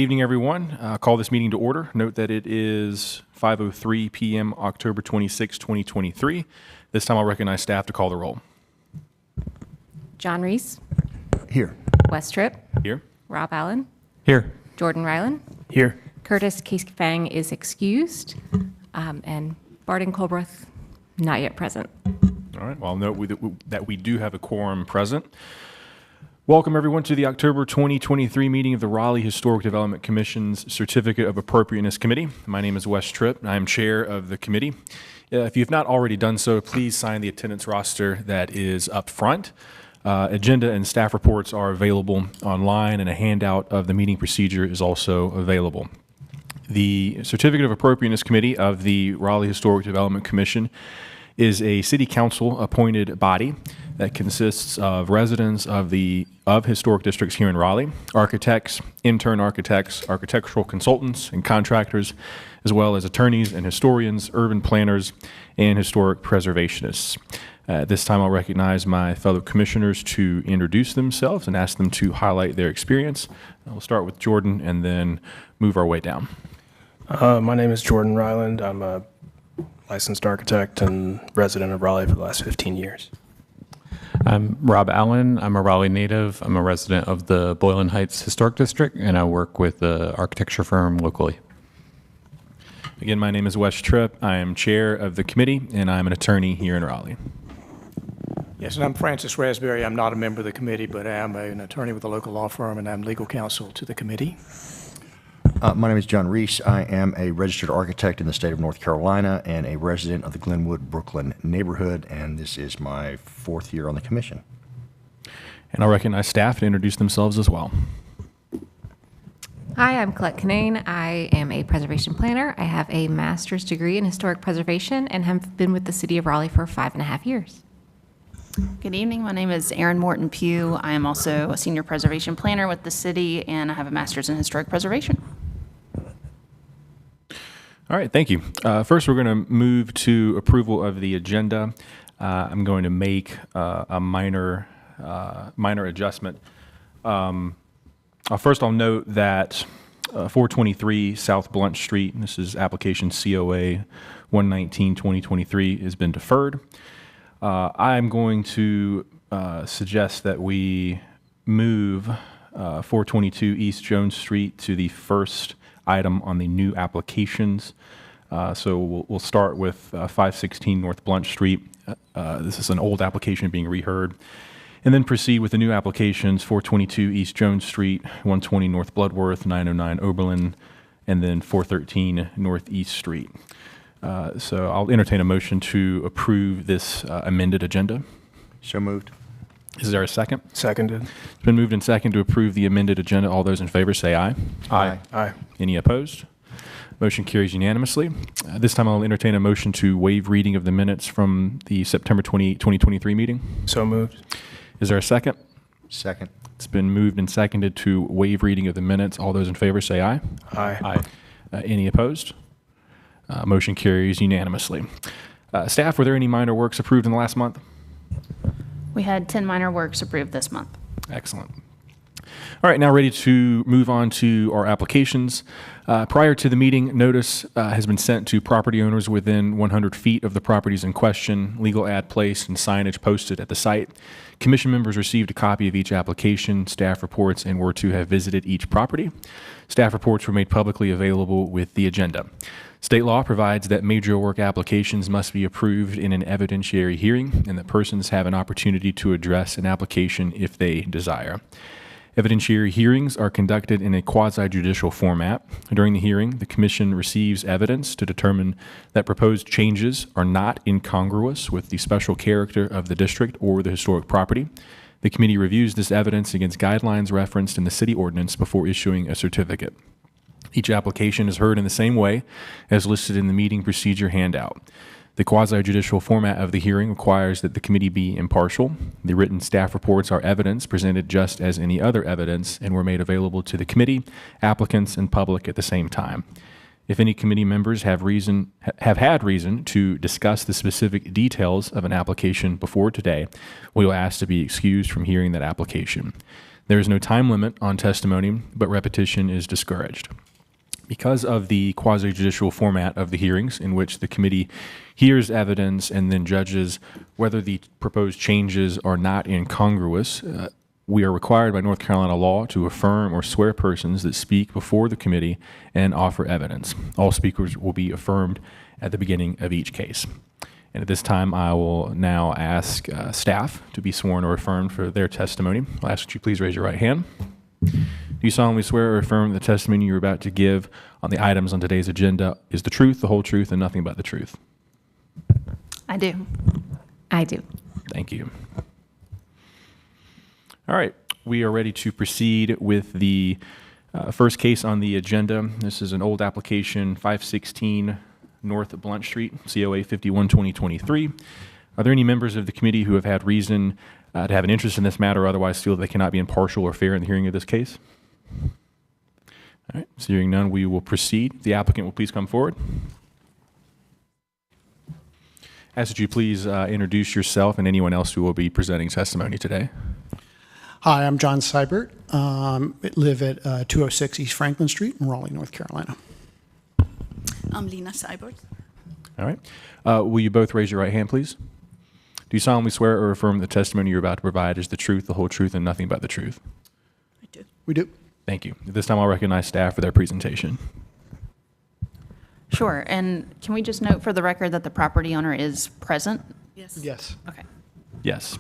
evening, everyone. Call this meeting to order. Note that it is 5:03 p.m. October 26, 2023. This time I'll recognize staff to call the roll. John Reese. Here. Wes Tripp. Here. Rob Allen. Here. Jordan Ryland. Here. Curtis Case-Fang is excused. And Barton Colbreth, not yet present. All right. Well, I'll note that we do have a quorum present. Welcome, everyone, to the October 2023 meeting of the Raleigh Historic Development Commission's Certificate of Appropriateness Committee. My name is Wes Tripp. I am chair of the committee. If you have not already done so, please sign the attendance roster that is up front. Agenda and staff reports are available online, and a handout of the meeting procedure is also available. The Certificate of Appropriateness Committee of the Raleigh Historic Development Commission is a city council appointed body that consists of residents of historic districts here in Raleigh, architects, intern architects, architectural consultants, and contractors, as well as attorneys and historians, urban planners, and historic preservationists. At this time, I'll recognize my fellow commissioners to introduce themselves and ask them to highlight their experience. We'll start with Jordan and then move our way down. My name is Jordan Ryland. I'm a licensed architect and resident of Raleigh for the last 15 years. I'm Rob Allen. I'm a Raleigh native. I'm a resident of the Boylan Heights Historic District, and I work with the architecture firm locally. Again, my name is Wes Tripp. I am chair of the committee, and I'm an attorney here in Raleigh. Yes, and I'm Francis Raspberry. I'm not a member of the committee, but I am an attorney with a local law firm, and I'm legal counsel to the committee. My name is John Reese. I am a registered architect in the state of North Carolina and a resident of the Glenwood, Brooklyn neighborhood, and this is my 4th year on the commission. And I'll recognize staff to introduce themselves as well. Hi, I'm Colette Canane. I am a preservation planner. I have a master's degree in historic preservation and have been with the city of Raleigh for 5.5 years. Good evening. My name is Erin Morton Pugh. I am also a senior preservation planner with the city, and I have a master's in historic preservation. All right, thank you. First, we're going to move to approval of the agenda. I'm going to make a minor adjustment. First, I'll note that 423 South Blunt Street, this is application COA 119-2023, has been deferred. I'm going to suggest that we move 422 East Jones Street to the first item on the new applications. So we'll start with 516 North Blunt Street. This is an old application being reheard. And then proceed with the new applications, 422 East Jones Street, 120 North Bloodworth, 909 Oberlin, and then 413 Northeast Street. So I'll entertain a motion to approve this amended agenda. So moved. Is there a second? Seconded. It's been moved and seconded to approve the amended agenda. All those in favor say aye. Aye. Aye. Any opposed? Motion carries unanimously. This time I'll entertain a motion to waive reading of the minutes from the September 28, 2023 meeting. So moved. Is there a second? Second. It's been moved and seconded to waive reading of the minutes. All those in favor say aye. Aye. Any opposed? Motion carries unanimously. Staff, were there any minor works approved in the last month? We had 10 minor works approved this month. Excellent. All right, now ready to move on to our applications. Prior to the meeting, notice has been sent to property owners within 100 feet of the properties in question, legal ad placed, and signage posted at the site. Commission members received a copy of each application, staff reports, and were to have visited each property. Staff reports were made publicly available with the agenda. State law provides that major work applications must be approved in an evidentiary hearing and that persons have an opportunity to address an application if they desire. Evidentiary hearings are conducted in a quasi-judicial format. During the hearing, the Commission receives evidence to determine that proposed changes are not incongruous with the special character of the district or the historic property. The committee reviews this evidence against guidelines referenced in the city ordinance before issuing a certificate. Each application is heard in the same way as listed in the meeting procedure handout. The quasi-judicial format of the hearing requires that the committee be impartial. The written staff reports are evidence presented just as any other evidence and were made available to the committee, applicants, and public at the same time. If any committee members have had reason to discuss the specific details of an application before today, we will ask to be excused from hearing that application. There is no time limit on testimony, but repetition is discouraged. Because of the quasi-judicial format of the hearings, in which the committee hears evidence and then judges whether the proposed changes are not incongruous, we are required by North Carolina law to affirm or swear persons that speak before the committee and offer evidence. All speakers will be affirmed at the beginning of each case. And at this time, I will now ask staff to be sworn or affirmed for their testimony. I'll ask that you please raise your right hand. Do you solemnly swear or affirm the testimony you're about to give on the items on today's agenda is the truth, the whole truth, and nothing but the truth? I do. I do. Thank you. All right, we are ready to proceed with the first case on the agenda. This is an old application, 516 North Blunt Street, COA 51-2023. Are there any members of the committee who have had reason to have an interest in this matter or otherwise feel that they cannot be impartial or fair in the hearing of this case? All right, seeing none, we will proceed. The applicant will please come forward. Ask that you please introduce yourself and anyone else who will be presenting testimony today. Hi, I'm John Seibert. I live at 206 East Franklin Street in Raleigh, North Carolina. I'm Lena Seibert. All right. Will you both raise your right hand, please? Do you solemnly swear or affirm the testimony you're about to provide is the truth, the whole truth, and nothing but the truth? I do. We do. Thank you. At this time, I'll recognize staff for their presentation. Sure. And can we just note for the record that the property owner is present? Yes. Yes. Okay. Yes.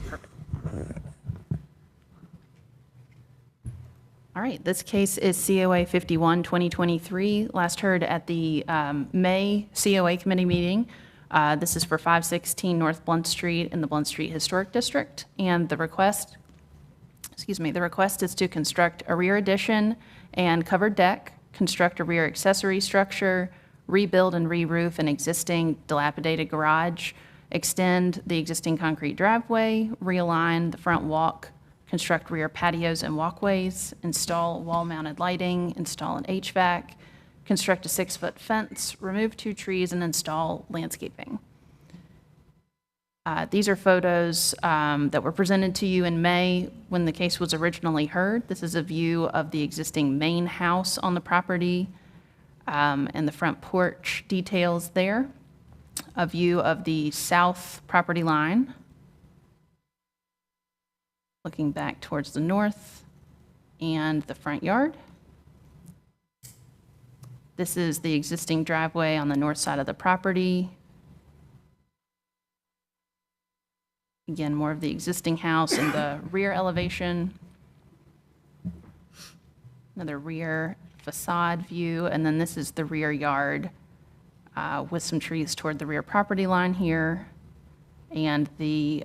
All right. This case is COA 51-2023, last heard at the May COA committee meeting. This is for 516 North Blunt Street in the Blunt Street Historic District. And the request is to construct a rear addition and covered deck, construct a rear accessory structure, rebuild and re-roof an existing dilapidated garage, extend the existing concrete driveway, realign the front walk, construct rear patios and walkways, install wall-mounted lighting, install an HVAC, construct a 6-foot fence, remove 2 trees, and install landscaping. These are photos that were presented to you in May when the case was originally heard. This is a view of the existing main house on the property and the front porch details there. A view of the south property line, looking back towards the north, and the front yard. This is the existing driveway on the north side of the property. Again, more of the existing house in the rear elevation. Another rear facade view, and then this is the rear yard with some trees toward the rear property line here, and the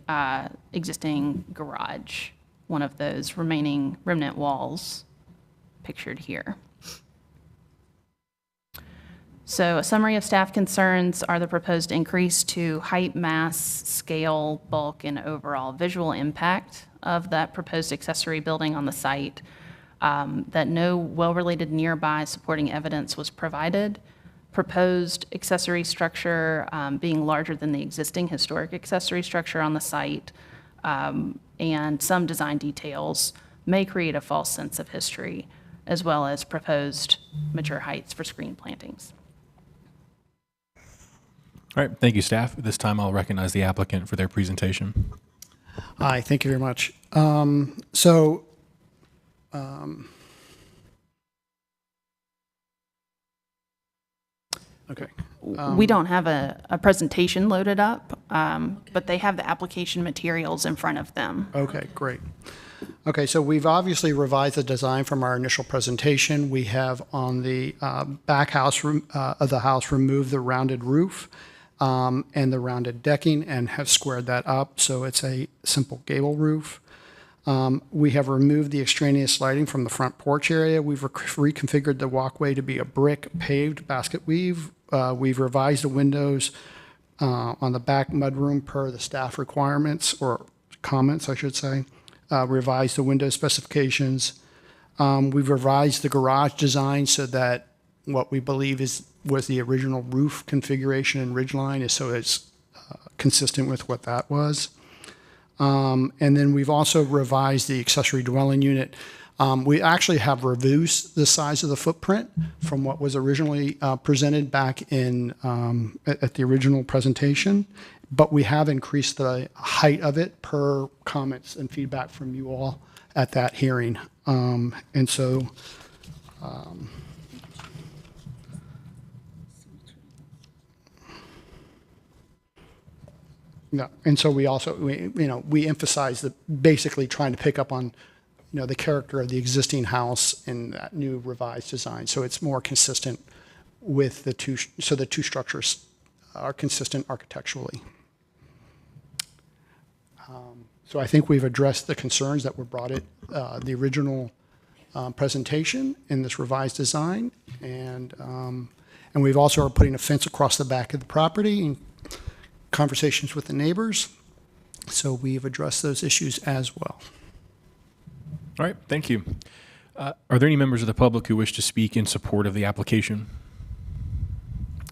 existing garage, one of those remaining remnant walls pictured here. So a summary of staff concerns are the proposed increase to height, mass, scale, bulk, and overall visual impact of that proposed accessory building on the site, that no well-related nearby supporting evidence was provided, proposed accessory structure being larger than the existing historic accessory structure on the site, and some design details may create a false sense of history, as well as proposed mature heights for screen plantings. All right. Thank you, staff. At this time, I'll recognize the applicant for their presentation. Hi, thank you very much. Okay. We don't have a presentation loaded up, but they have the application materials in front of them. Okay, great. Okay, so we've obviously revised the design from our initial presentation. We have on the back house of the house removed the rounded roof and the rounded decking and have squared that up, so it's a simple gable roof. We have removed the extraneous lighting from the front porch area. We've reconfigured the walkway to be a brick paved basket weave. We've revised the windows on the back mudroom per the staff requirements, or comments, I should say. Revised the window specifications. We've revised the garage design so that what we believe was the original roof configuration and ridgeline, so it's consistent with what that was. And then we've also revised the accessory dwelling unit. We actually have reduced the size of the footprint from what was originally presented back in at the original presentation, but we have increased the height of it per comments and feedback from you all at that hearing. And so yeah, and so we also, we emphasize that basically trying to pick up on, the character of the existing house in that new revised design. So it's more consistent with the two, so the two structures are consistent architecturally. So I think we've addressed the concerns that were brought at the original presentation in this revised design. And we've also are putting a fence across the back of the property and conversations with the neighbors. So we've addressed those issues as well. All right, thank you. Are there any members of the public who wish to speak in support of the application?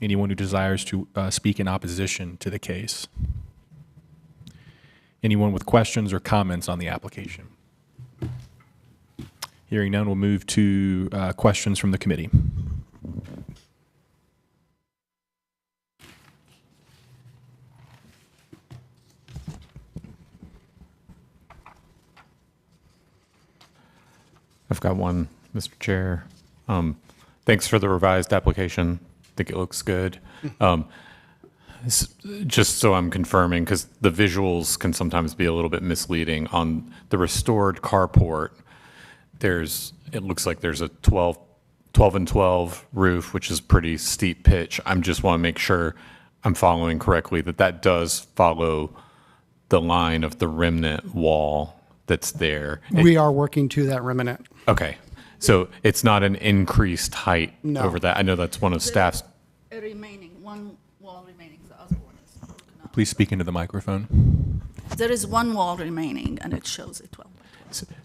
Anyone who desires to speak in opposition to the case? Anyone with questions or comments on the application? Hearing none, we'll move to questions from the committee. I've got one, Mr. Chair. Thanks for the revised application. I think it looks good. Just so I'm confirming, because the visuals can sometimes be a little bit misleading. On the restored carport, it looks like there's a 12 and 12 roof, which is pretty steep pitch. I just want to make sure I'm following correctly, that does follow the line of the remnant wall that's there. We are working to that remnant. Okay. So it's not an increased height No. over that. I know that's one of staff's. A remaining, one wall remaining, the other one is broken up. Please speak into the microphone. There is one wall remaining, and it shows it well.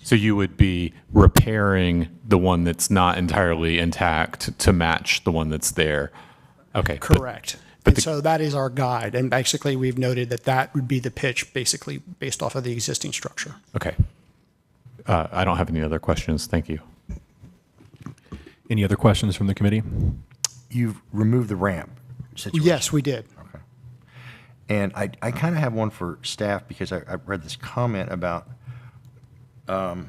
So you would be repairing the one that's not entirely intact to match the one that's there. Okay. Correct. And so that is our guide. And basically, we've noted that that would be the pitch, basically, based off of the existing structure. Okay. I don't have any other questions. Thank you. Any other questions from the committee? You've removed the ramp situation. Yes, we did. Okay. And I kind of have one for staff because I read this comment about the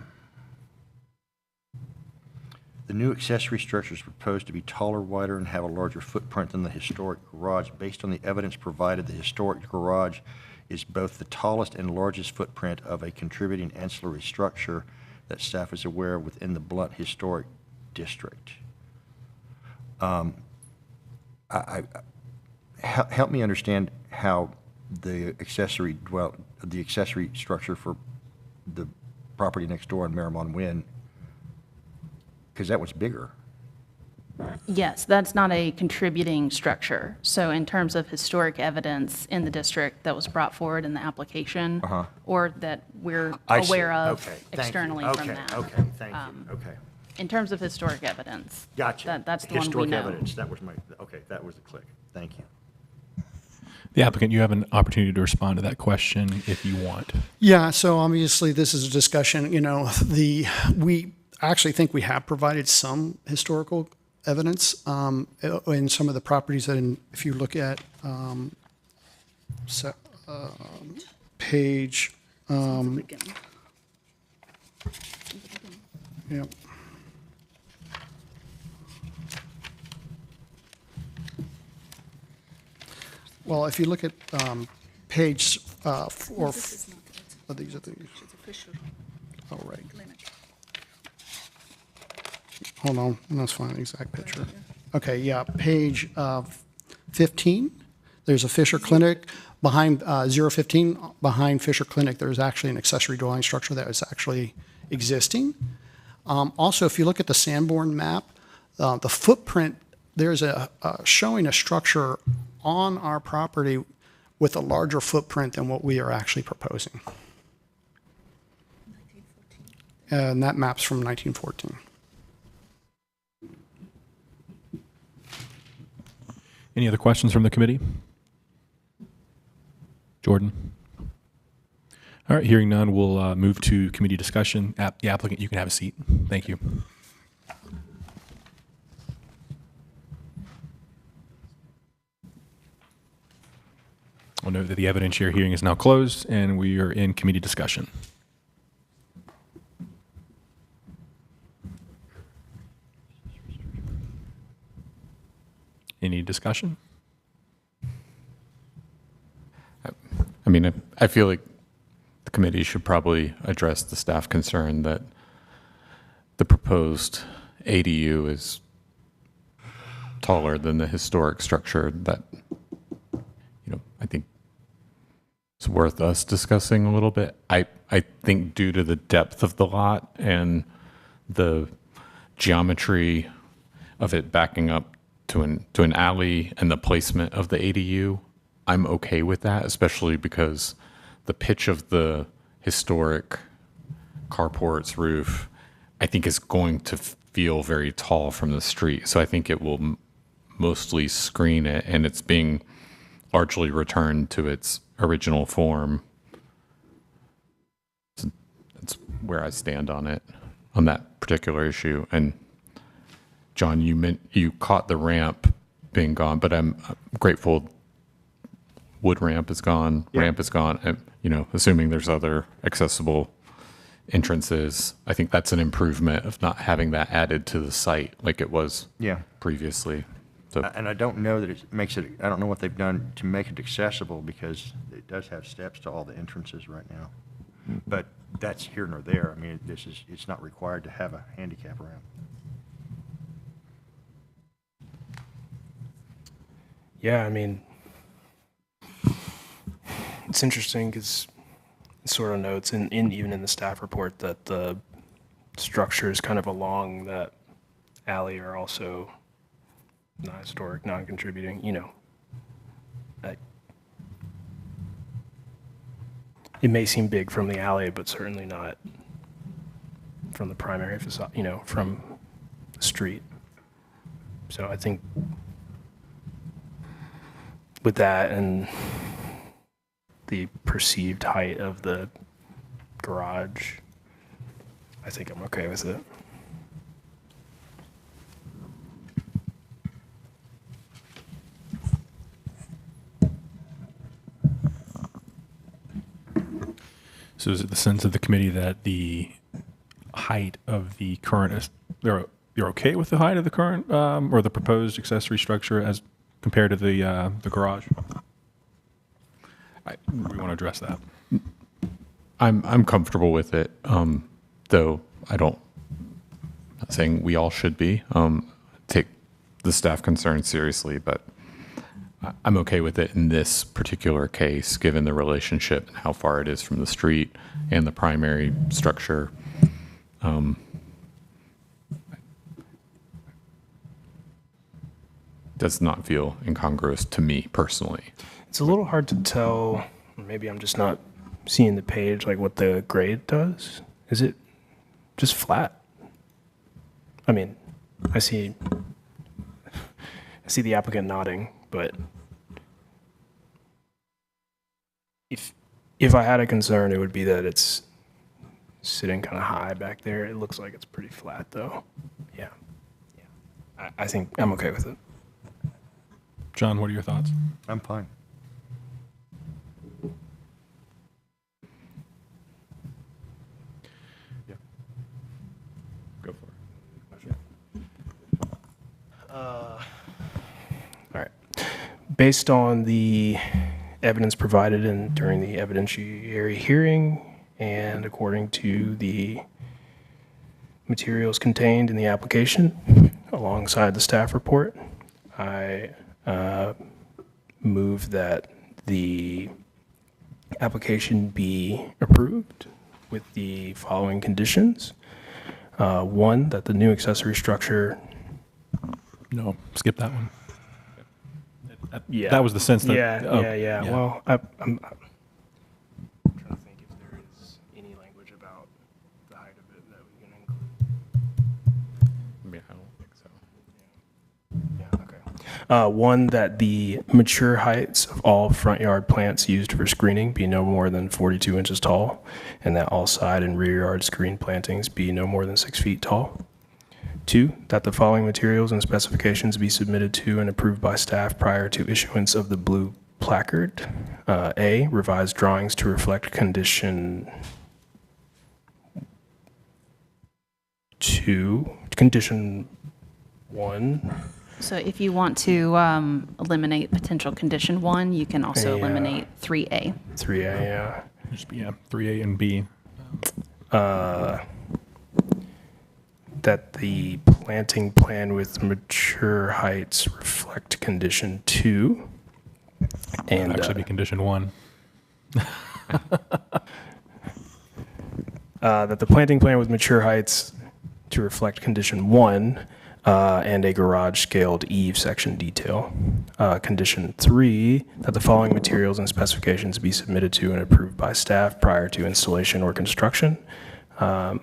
new accessory structure is proposed to be taller, wider, and have a larger footprint than the historic garage. Based on the evidence provided, the historic garage is both the tallest and largest footprint of a contributing ancillary structure that staff is aware of within the Blount Historic District. Help me understand how the accessory structure for the property next door on Marymount Wynn, because that was bigger. Yes, that's not a contributing structure. So in terms of historic evidence in the district that was brought forward in the application, or that we're I see. aware of Okay, thank you. externally from that. Okay, thank you. Okay. In terms of historic evidence. Gotcha. That's the one we Historic know. evidence, that was that was the click. Thank you. The applicant, you have an opportunity to respond to that question if you want. Yeah, so obviously, this is a discussion, we actually think we have provided some historical evidence in some of the properties that, if you look at page, Beginning. yeah. Well, if you look at page 4, This is not it. oh, these are the, It's official oh, right. clinic. Hold on, let's find the exact picture. Okay, yeah, page 15, there's a Fisher Clinic. Behind 015, behind Fisher Clinic, there's actually an accessory dwelling structure that is actually existing. Also, if you look at the Sanborn map, the footprint, there's showing a structure on our property with a larger footprint than what we are actually proposing. 1914. And that map's from 1914. Any other questions from the committee? Jordan? All All right, hearing none, we'll move to committee discussion. The applicant, you can have a seat. Thank you. I'll note that the evidentiary hearing is now closed and we are in committee discussion. Any discussion? I mean, I feel like the committee should probably address the staff concern that the proposed ADU is taller than the historic structure that, I think it's worth us discussing a little bit. I think due to the depth of the lot and the geometry of it backing up to an alley and the placement of the ADU, I'm okay with that, especially because the pitch of the historic carport's roof, I think, is going to feel very tall from the street. So I think it will mostly screen it, and it's being largely returned to its original form. So that's where I stand on it, on that particular issue. And John, you caught the ramp being gone, but I'm grateful wood ramp is gone, ramp is gone, and, assuming there's other accessible entrances, I think that's an improvement of not having that added to the site like it was previously. So, And I don't know that it makes it, I don't know what they've done to make it accessible, because it does have steps to all the entrances right now. But that's here nor there. I mean, it's not required to have a handicap ramp. Yeah, I mean, it's interesting because it sort of notes, even in the staff report, that the structures kind of along that alley are also non-historic, non-contributing, it may seem big from the alley, but certainly not from the primary facade, from the street. So I think with that and the perceived height of the garage, I think I'm okay with it. So is it the sense of the committee that the height of the current, you're okay with the height of the current or the proposed accessory structure as compared to the garage? We want to address that. I'm comfortable with it, though I'm not saying we all should be. Take the staff concerns seriously, but I'm okay with it in this particular case, given the relationship and how far it is from the street and the primary structure. Does not feel incongruous to me personally. It's a little hard to tell, or maybe I'm just not seeing the page, like what the grade does. Is it just flat? I mean, I see the applicant nodding, but if I had a concern, it would be that it's sitting kind of high back there. It looks like it's pretty flat, though. Yeah. I think I'm okay with it. John, what are your thoughts? I'm fine. Go for it. All right. Based on the evidence provided during the evidentiary hearing and according to the materials contained in the application alongside the staff report, I move that the application be approved with the following conditions. One, that the new accessory structure. No, skip that one. Yeah. That was the sense that. Yeah. Well, I'm trying to think if there is any language about the height of it that we can include. I mean, I don't think so. Yeah, okay. One, that the mature heights of all front yard plants used for screening be no more than 42 inches tall, and that all side and rear yard screen plantings be no more than 6 feet tall. 2, that the following materials and specifications be submitted to and approved by staff prior to issuance of the blue placard. A, revised drawings to reflect condition 1. So if you want to eliminate potential condition 1, you can also Yeah. eliminate 3A. 3A, yeah. Just, yeah, 3A and B. That the planting plan with mature heights reflect condition 2. And And actually be condition 1. that the planting plan with mature heights to reflect condition 1 and a garage scaled eave section detail. Condition 3, that the following materials and specifications be submitted to and approved by staff prior to installation or construction. A,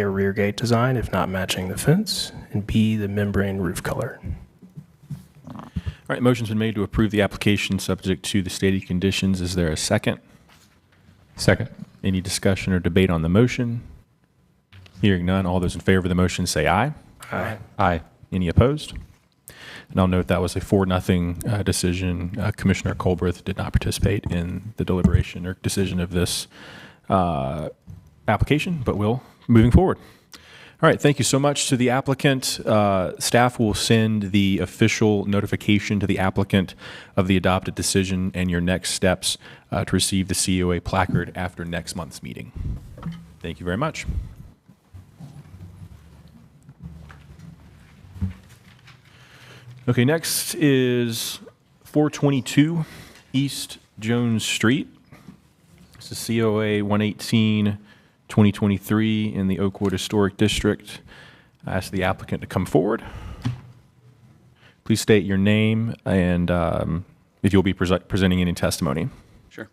a rear gate design if not matching the fence, and B, the membrane roof color. All right, motion's been made to approve the application subject to the stated conditions. Is there a second? Second. Any discussion or debate on the motion? Hearing none, all those in favor of the motion say aye. Aye. Aye. Any opposed? And I'll note that was a 4-0 decision. Commissioner Colbreth did not participate in the deliberation or decision of this application, but will moving forward. All right, thank you so much to the applicant. Staff will send the official notification to the applicant of the adopted decision and your next steps to receive the COA placard after next month's meeting. Thank you very much. Okay, next is 422 East Jones Street. This is COA 118-2023 in the Oakwood Historic District. I ask the applicant to come forward. Please state your name and if you'll be presenting any testimony. Sure.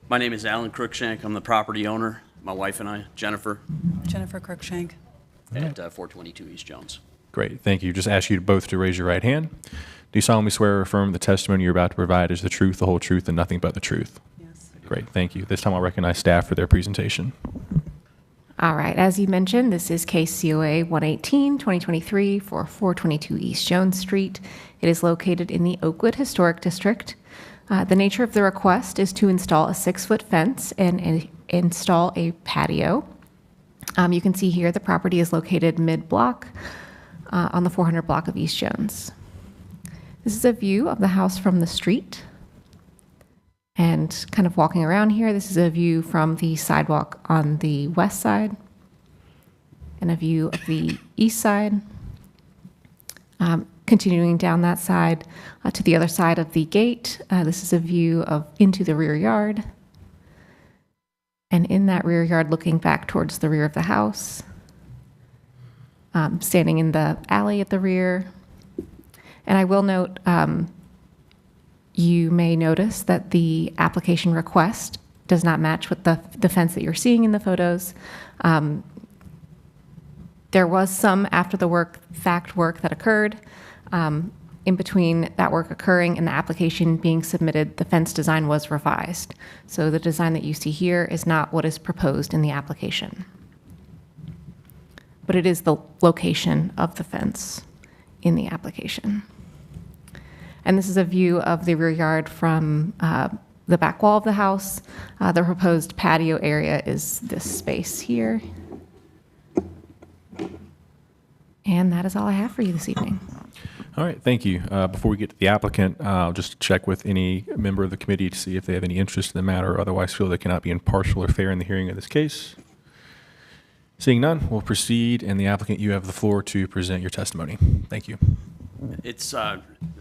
My name is Alan Crookshank. I'm the property owner. My wife and I, Jennifer, Jennifer Crookshank. at 422 East Jones. Great, thank you. Just ask you both to raise your right hand. Do you solemnly swear or affirm the testimony you're about to provide is the truth, the whole truth, and nothing but the truth? Yes. Great, thank you. This time I'll recognize staff for their presentation. All right, as you mentioned, this is case COA 118-2023 for 422 East Jones Street. It is located in the Oakwood Historic District. The nature of the request is to install a 6-foot fence and install a patio. You can see here the property is located mid-block on the 400 block of East Jones. This is a view of the house from the street. And kind of walking around here, this is a view from the sidewalk on the west side and a view of the east side. Continuing down that side to the other side of the gate, this is a view of into the rear yard. And in that rear yard, looking back towards the rear of the house, standing in the alley at the rear. And I will note, you may notice that the application request does not match with the fence that you're seeing in the photos. There was some after the fact work that occurred. In between that work occurring and the application being submitted, the fence design was revised. So the design that you see here is not what is proposed in the application. But it is the location of the fence in the application. And this is a view of the rear yard from the back wall of the house. The proposed patio area is this space here. And that is all I have for you this evening. All right, thank you. Before we get to the applicant, I'll just check with any member of the committee to see if they have any interest in the matter or otherwise feel they cannot be impartial or fair in the hearing of this case. Seeing none, we'll proceed, and the applicant, you have the floor to present your testimony. Thank you. It's,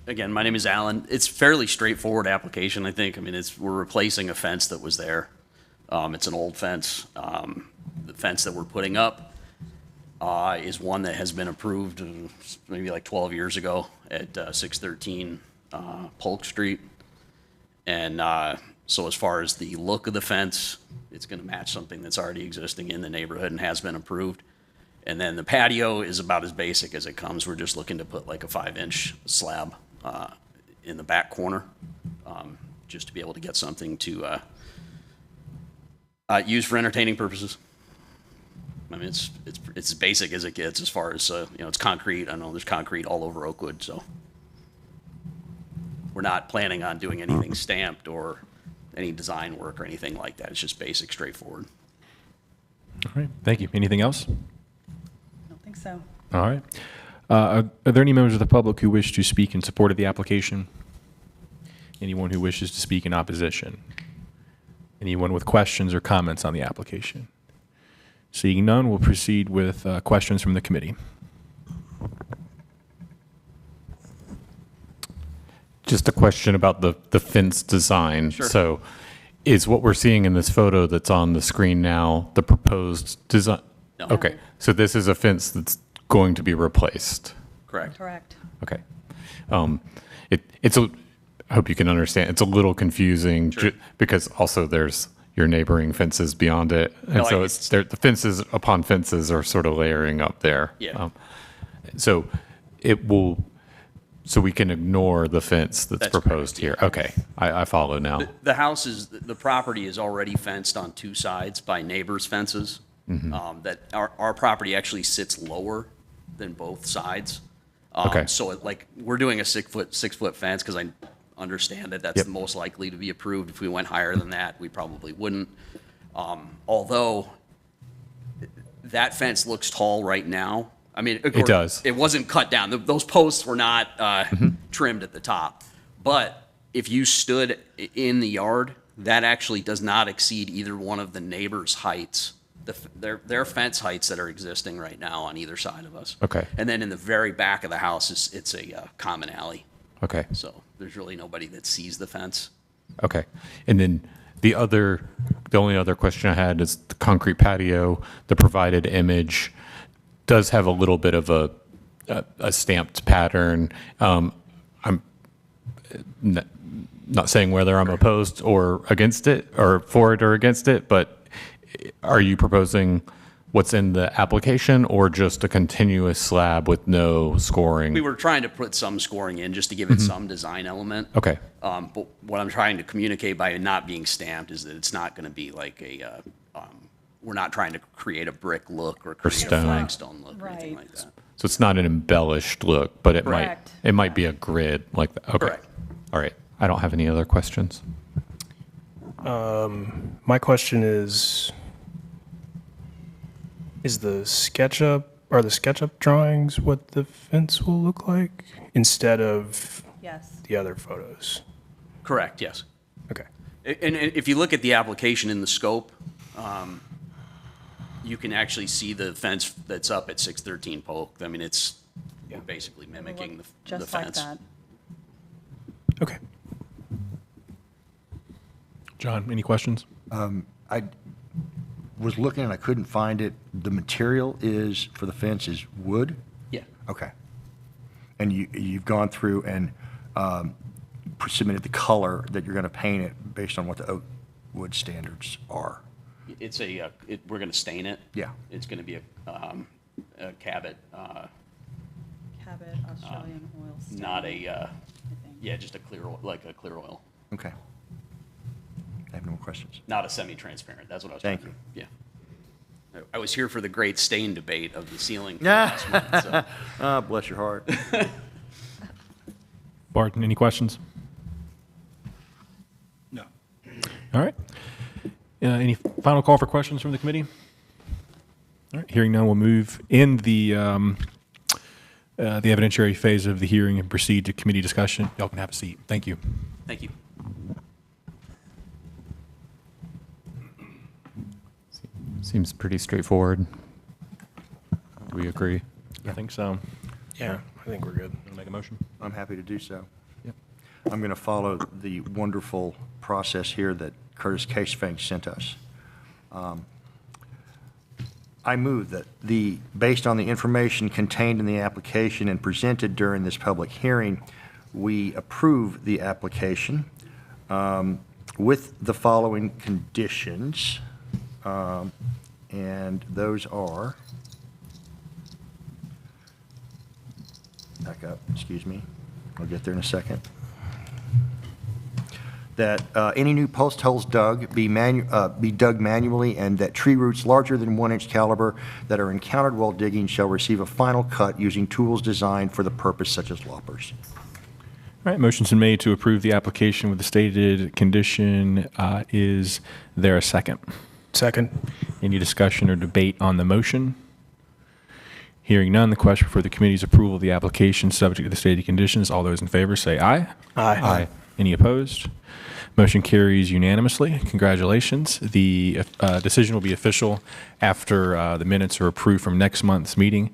again, my name is Alan. It's fairly straightforward application, I think. I mean, we're replacing a fence that was there. It's an old fence. The fence that we're putting up is one that has been approved maybe like 12 years ago at 613 Polk Street. And so as far as the look of the fence, it's going to match something that's already existing in the neighborhood and has been approved. And then the patio is about as basic as it comes. We're just looking to put like a 5-inch slab in the back corner, just to be able to get something to use for entertaining purposes. I mean, it's as basic as it gets as far as, it's concrete. I know there's concrete all over Oakwood, so we're not planning on doing anything stamped or any design work or anything like that. It's just basic, straightforward. All right, thank you. Anything else? I don't think so. All right. Are there any members of the public who wish to speak in support of the application? Anyone who wishes to speak in opposition? Anyone with questions or comments on the application? Seeing none, we'll proceed with questions from the committee. Just a question about the fence design. Sure. So is what we're seeing in this photo that's on the screen now the proposed design? No. Okay, so this is a fence that's going to be replaced. Correct. Correct. Okay. I hope you can understand, it's a little confusing Sure. because also there's your neighboring fences beyond it. And No, so it's- the fences upon fences are sort of layering up there. Yeah. So so we can ignore the fence that's That's proposed correct, here. Okay, I follow now. The property is already fenced on two sides by neighbors' fences. That our property actually sits lower than both sides. Okay. So we're doing a 6-foot fence because I understand that that's Yep. the most likely to be approved. If we went higher than that, we probably wouldn't. Although that fence looks tall right now. I mean, of course, does. It wasn't cut down. Those posts were not trimmed at the top. But if you stood in the yard, that actually does not exceed either one of the neighbors' heights. Their fence heights that are existing right now on either side of us. Okay. And then in the very back of the house, it's a common alley. Okay. So there's really nobody that sees the fence. Okay. And then the only other question I had is the concrete patio, the provided image does have a little bit of a stamped pattern. I'm not saying whether I'm opposed or against it or for it or against it, but are you proposing what's in the application or just a continuous slab with no scoring? We were trying to put some scoring in just to give it some design element. Okay. But what I'm trying to communicate by it not being stamped is that it's not going to be like we're not trying to create a brick look or create stone. a flagstone look or anything Right. like that. So it's not an embellished look, but Correct. it might be a grid like that. Okay. Correct. All right. I don't have any other questions. My question is the SketchUp drawings what the fence will look like instead of Yes. the other photos? Correct, yes. Okay. And if you look at the application in the scope, you can actually see the fence that's up at 613 Polk. I mean, we're basically mimicking the Just like fence. that. Okay. John, any questions? I was looking and I couldn't find it. The material for the fence is wood? Yeah. Okay. And you've gone through and submitted the color that you're going to paint it based on what the oak wood standards are. It's we're going to stain it. Yeah. It's going to be a Cabot, Cabot Australian oil stain. not I think. just a clear oil, Okay. I have no more questions. not a semi-transparent. That's what I was. Thank talking about. Yeah. I was here for the great stain debate of the ceiling. from last month, so. Ah, bless your heart. Barton, any questions? No. All right. Any final call for questions from the committee? All right. Hearing none, we'll move in the evidentiary phase of the hearing and proceed to committee discussion. Y'all can have a seat. Thank you. Thank you. Seems pretty straightforward. Do we agree? I think so. Yeah, I think we're good. Make a motion? I'm happy to do so. Yep. I'm going to follow the wonderful process here that Curtis Casefank sent us. I move that based on the information contained in the application and presented during this public hearing, we approve the application with the following conditions. And those are, back up, excuse me. I'll get there in a second. That any new post holes dug be dug manually, and that tree roots larger than 1-inch caliber that are encountered while digging shall receive a final cut using tools designed for the purpose, such as loppers. All right, motion's been made to approve the application with the stated condition. Is there a second? Second. Any discussion or debate on the motion? Hearing none, the question for the committee's approval of the application subject to the stated conditions. All those in favor say aye. Aye. Any opposed? Motion carries unanimously. Congratulations. The decision will be official after the minutes are approved from next month's meeting,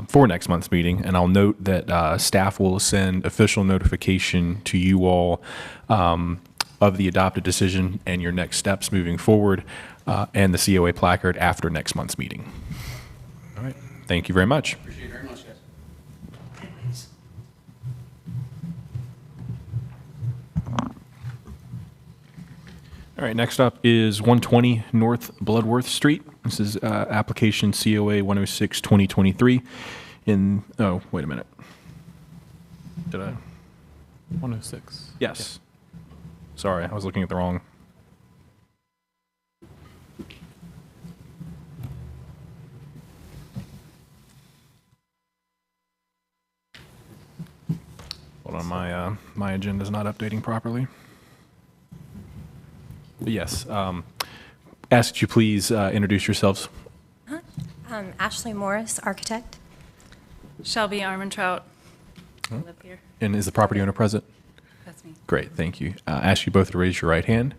for next month's meeting. And I'll note that staff will send official notification to you all of the adopted decision and your next steps moving forward, and the COA placard after next month's meeting. All right. Thank you very much. Appreciate it very much, guys. All right, next up is 120 North Bloodworth Street. This is application COA 106-2023 in, oh, wait a minute. Did I? 106. Yes. Sorry, I was looking at the wrong. Hold on, my agenda's not updating properly. But yes, ask that you please introduce yourselves. Ashley Morris, architect. Shelby Armentrout. I live here. And is the property owner present? That's me. Great, thank you. Ask you both to raise your right hand.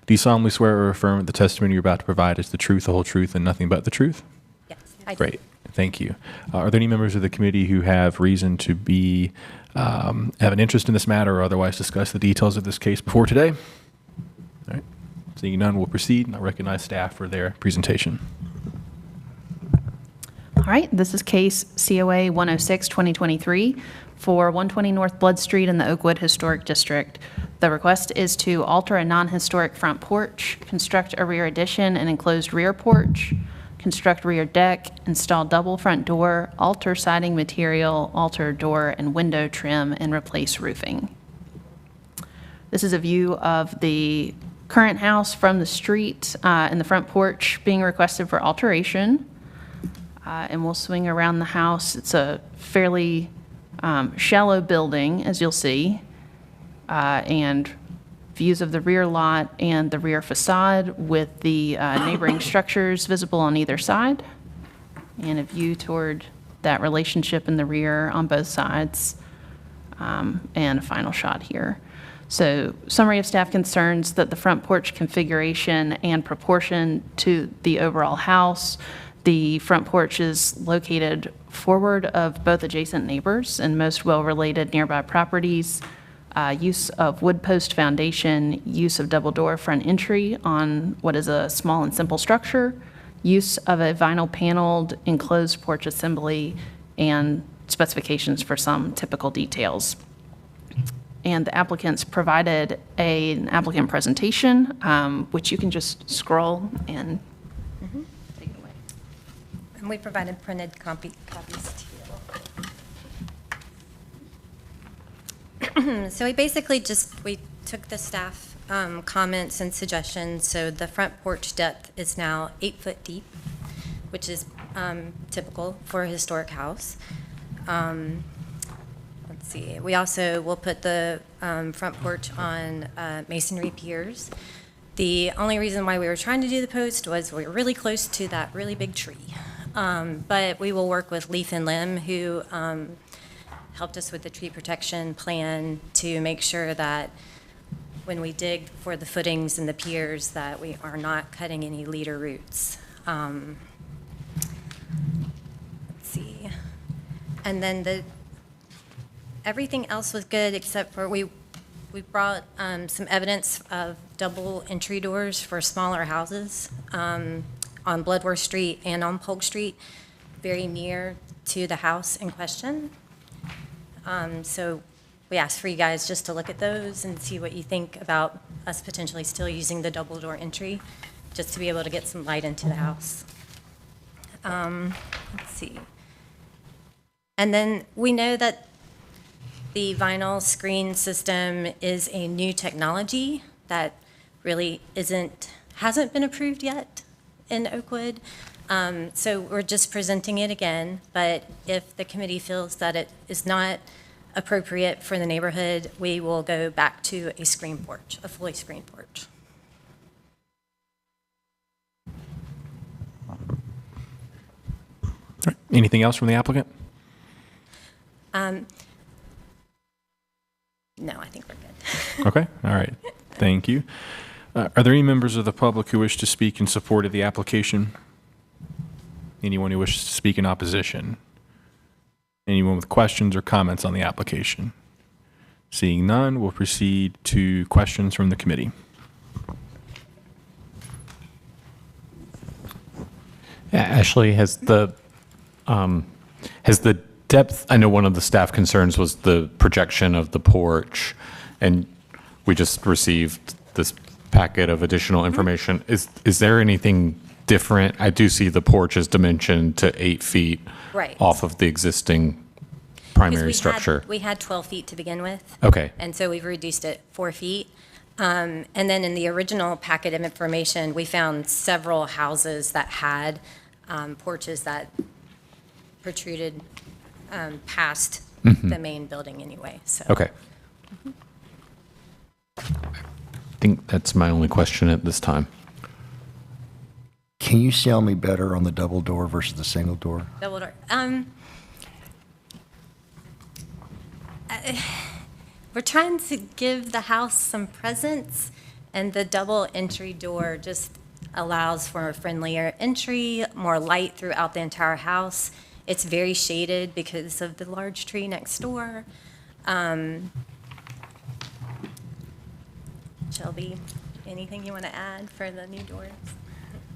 Do you solemnly swear or affirm that the testimony you're about to provide is the truth, the whole truth, and nothing but the truth? Yes, I do. Great, thank you. Are there any members of the committee who have reason to be, have an interest in this matter or otherwise discuss the details of this case before today? All right, seeing none, we'll proceed. And I recognize staff for their presentation. All right, this is case COA 106-2023 for 120 North Blood Street in the Oakwood Historic District. The request is to alter a non-historic front porch, construct a rear addition and enclosed rear porch, construct rear deck, install double front door, alter siding material, alter door and window trim, and replace roofing. This is a view of the current house from the street and the front porch being requested for alteration. And we'll swing around the house. It's a fairly shallow building, as you'll see, and views of the rear lot and the rear facade with the neighboring structures visible on either side, and a view toward that relationship in the rear on both sides, and a final shot here. So, summary of staff concerns: that the front porch configuration and proportion to the overall house. The front porch is located forward of both adjacent neighbors and most well-related nearby properties. Use of wood post foundation, use of double door front entry on what is a small and simple structure, use of a vinyl paneled enclosed porch assembly, and specifications for some typical details. And the applicants provided an applicant presentation, which you can just scroll and take it away. And we provided printed copies to you. So we basically we took the staff comments and suggestions. So the front porch depth is now 8 foot deep, which is typical for a historic house. Let's see. We also will put the front porch on masonry piers. The only reason why we were trying to do the post was we were really close to that really big tree. But we will work with Leaf and Limb, who helped us with the tree protection plan, to make sure that when we dig for the footings and the piers that we are not cutting any leader roots. Let's see. And then everything else was good except for we brought some evidence of double entry doors for smaller houses on Bloodworth Street and on Polk Street, very near to the house in question. So we asked for you guys just to look at those and see what you think about us potentially still using the double door entry, just to be able to get some light into the house. Let's see. And then we know that The vinyl screen system is a new technology that really hasn't been approved yet in Oakwood. So we're just presenting it again, but if the committee feels that it is not appropriate for the neighborhood, we will go back to a screen porch, a fully screened porch. Anything else from the applicant? No, I think we're good. Okay, all right. Thank you. Are there any members of the public who wish to speak in support of the application? Anyone who wishes to speak in opposition? Anyone with questions or comments on the application? Seeing none, we'll proceed to questions from the committee. Ashley, has the depth, I know one of the staff concerns was the projection of the porch, and we just received this packet of additional information. Is there anything different? I do see the porch is dimensioned to 8 feet Right. off of the existing 'Cause primary structure. We had 12 feet to begin with. Okay. And so we've reduced it 4 feet. And then in the original packet of information, we found several houses that had porches that protruded past the main building anyway, so. Okay. I think that's my only question at this time. Can you sell me better on the double door versus the single door? Double door. We're trying to give the house some presence, and the double entry door just allows for a friendlier entry, more light throughout the entire house. It's very shaded because of the large tree next door. Shelby, anything you want to add for the new doors?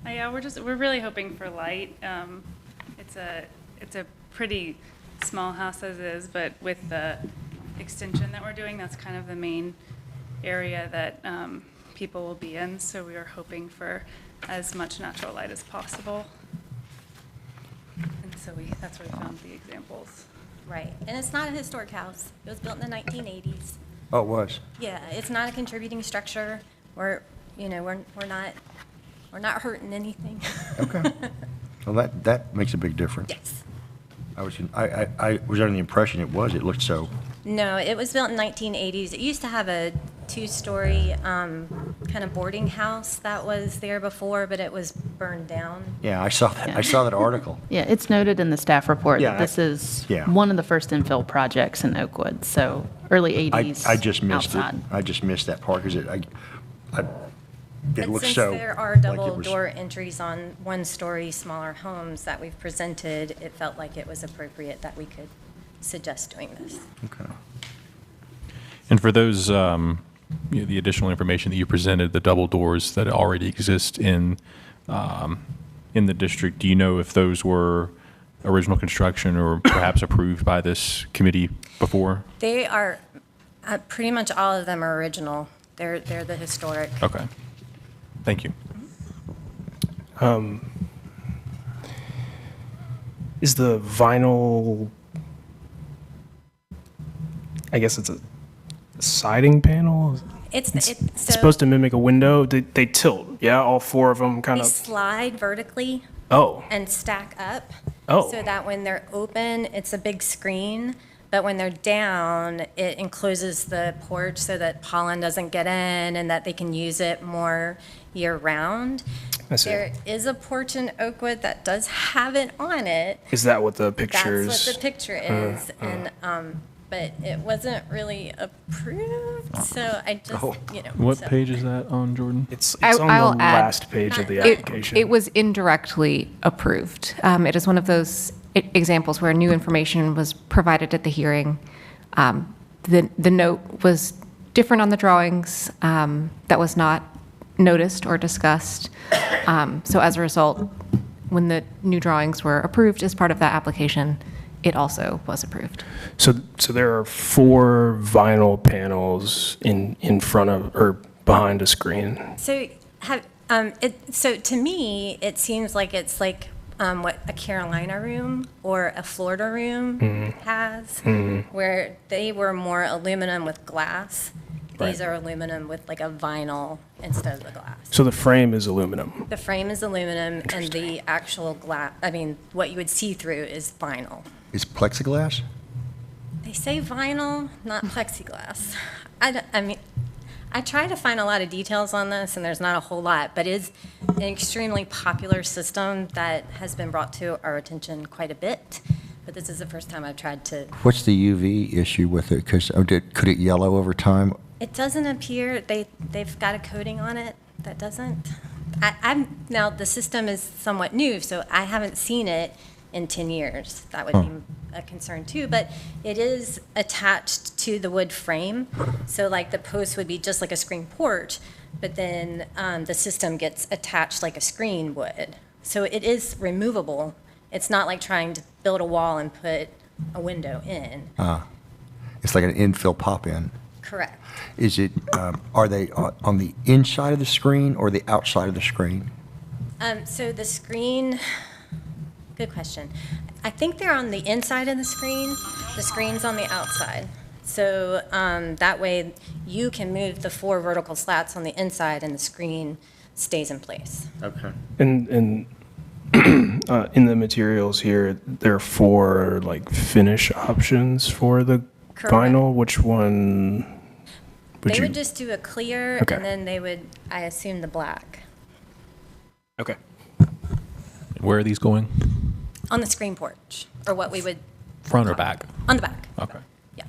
Yeah, we're really hoping for light. It's a pretty small house as is, but with the extension that we're doing, that's kind of the main area that people will be in. So we are hoping for as much natural light as possible. And so that's where we found the examples. Right, and it's not a historic house. It was built in the 1980s. Oh, it was? Yeah, it's not a contributing structure. We're not hurting anything. Okay. Well, that makes a big difference. Yes. I was under the impression it looked so. No, it was built in 1980s. It used to have a 2-story kind of boarding house that was there before, but it was burned down. Yeah, I saw that. Yeah. I saw that article. Yeah, it's noted in the staff report Yeah, that this is yeah. one of the first infill projects in Oakwood, so early 80s. I just missed outside. it. I just missed that part because it But looks since so. there are like it double was- door entries on 1-story smaller homes that we've presented, it felt like it was appropriate that we could suggest doing this. Okay. And for those, the additional information that you presented, the double doors that already exist in the district, do you know if those were original construction or perhaps approved by this committee before? They are, pretty much all of them are original. They're the historic. Okay. Thank you. Is the vinyl, I guess it's a siding panel? It's Supposed to mimic a window? They tilt, yeah? All 4 of them kind They of? slide vertically Oh, and stack up. Oh. So that when they're open, it's a big screen, but when they're down, it encloses the porch so that pollen doesn't get in and that they can use it more year-round. I see. There is a porch in Oakwood that does have it on it. Is that what the pictures? That's what the picture is, and, but it wasn't really approved, so I just, What so- page is that on, Jordan? It's I on will the add- last page of the It, application. it was indirectly approved. It is one of those examples where new information was provided at the hearing. The note was different on the drawings, that was not noticed or discussed. So as a result, when the new drawings were approved as part of that application, it also was approved. So there are 4 vinyl panels in front of or behind a screen. So so to me, it seems like it's like what a Carolina room or a Florida room has, where they were more aluminum with glass. These are aluminum with like a vinyl instead of the glass. So the frame is aluminum. The frame is aluminum and the actual glass, I mean, what you would see through is vinyl. Is plexiglass? They say vinyl, not plexiglass. I mean, I try to find a lot of details on this, and there's not a whole lot, but it's an extremely popular system that has been brought to our attention quite a bit. But this is the first time I've tried to. What's the UV issue with it? Because could it yellow over time? It doesn't appear they've got a coating on it that doesn't. Now the system is somewhat new, so I haven't seen it in 10 years. That would be a concern too, but it is attached to the wood frame. So like the post would be just like a screen porch, but then the system gets attached like a screen would. So it is removable. It's not like trying to build a wall and put a window in. It's like an infill pop-in. Correct. Is it, are they on the inside of the screen or the outside of the screen? So the screen, good question. I think they're on the inside of the screen. The screen's on the outside. So that way you can move the 4 vertical slats on the inside and the screen stays in place. Okay. And in the materials here, there are 4 like finish options for the Correct. vinyl. Which one would They you? would just do a clear Okay. and then they would, I assume, the black Okay. Where are these going? on the screen porch, or what we would. Front or back? On the back. Okay. Yeah.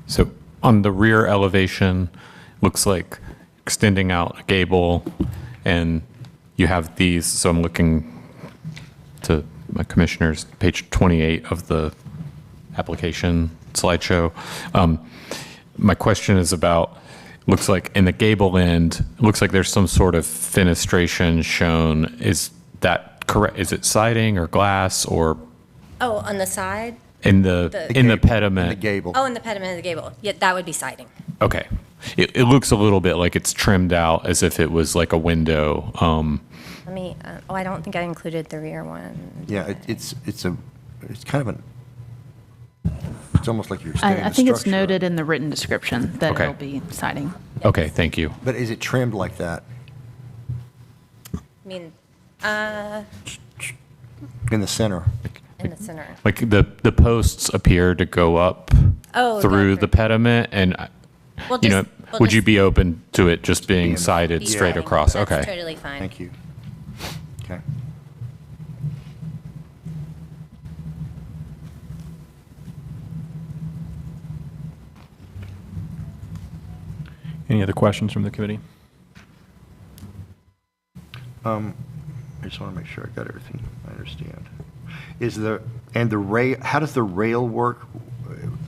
So on the rear elevation, looks like extending out a gable, and you have these, so I'm looking to my commissioners, page 28 of the application slideshow. My question is about, looks like in the gable end, it looks like there's some sort of fenestration shown. Is that correct? Is it siding or glass or Oh, on the side? in the pediment? The gable. Oh, in the pediment of the gable. Yeah, that would be siding. Okay. It looks a little bit like it's trimmed out as if it was like a window. Let me, I don't think I included the rear one. Yeah, it's kind of it's almost like you're extending I the think it's structure. noted in the written description that Okay. it'll be siding. Okay, thank you. But is it trimmed like that I mean, in the center? in the center. Like the posts appear to go up Oh, through gotcha. the pediment, and We'll you know, just- we'll would you just be open to it just being sided be straight siding. across? That's Okay. totally fine. Thank you. Okay. Any other questions from the committee? I just want to make sure I got everything I understand. The rail, how does the rail work?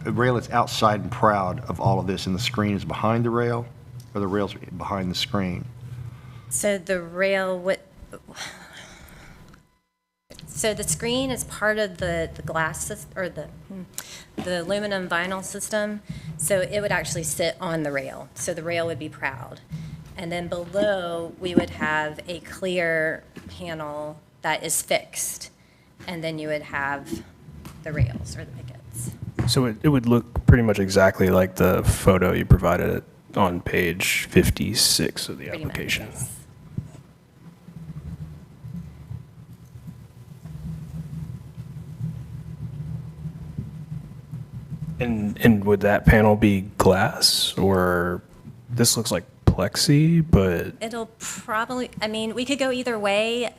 The rail is outside and proud of all of this, and the screen is behind the rail, or the rail's behind the screen? So the rail would, so the screen is part of the glass system, or the aluminum vinyl system. So it would actually sit on the rail. So the rail would be proud. And then below, we would have a clear panel that is fixed. And then you would have the rails or the pickets. So it would look pretty much exactly like the photo you provided on page 56 of the Pretty much, application. yes. And would that panel be glass, or this looks like plexi, but It'll probably, I mean, we could go either way.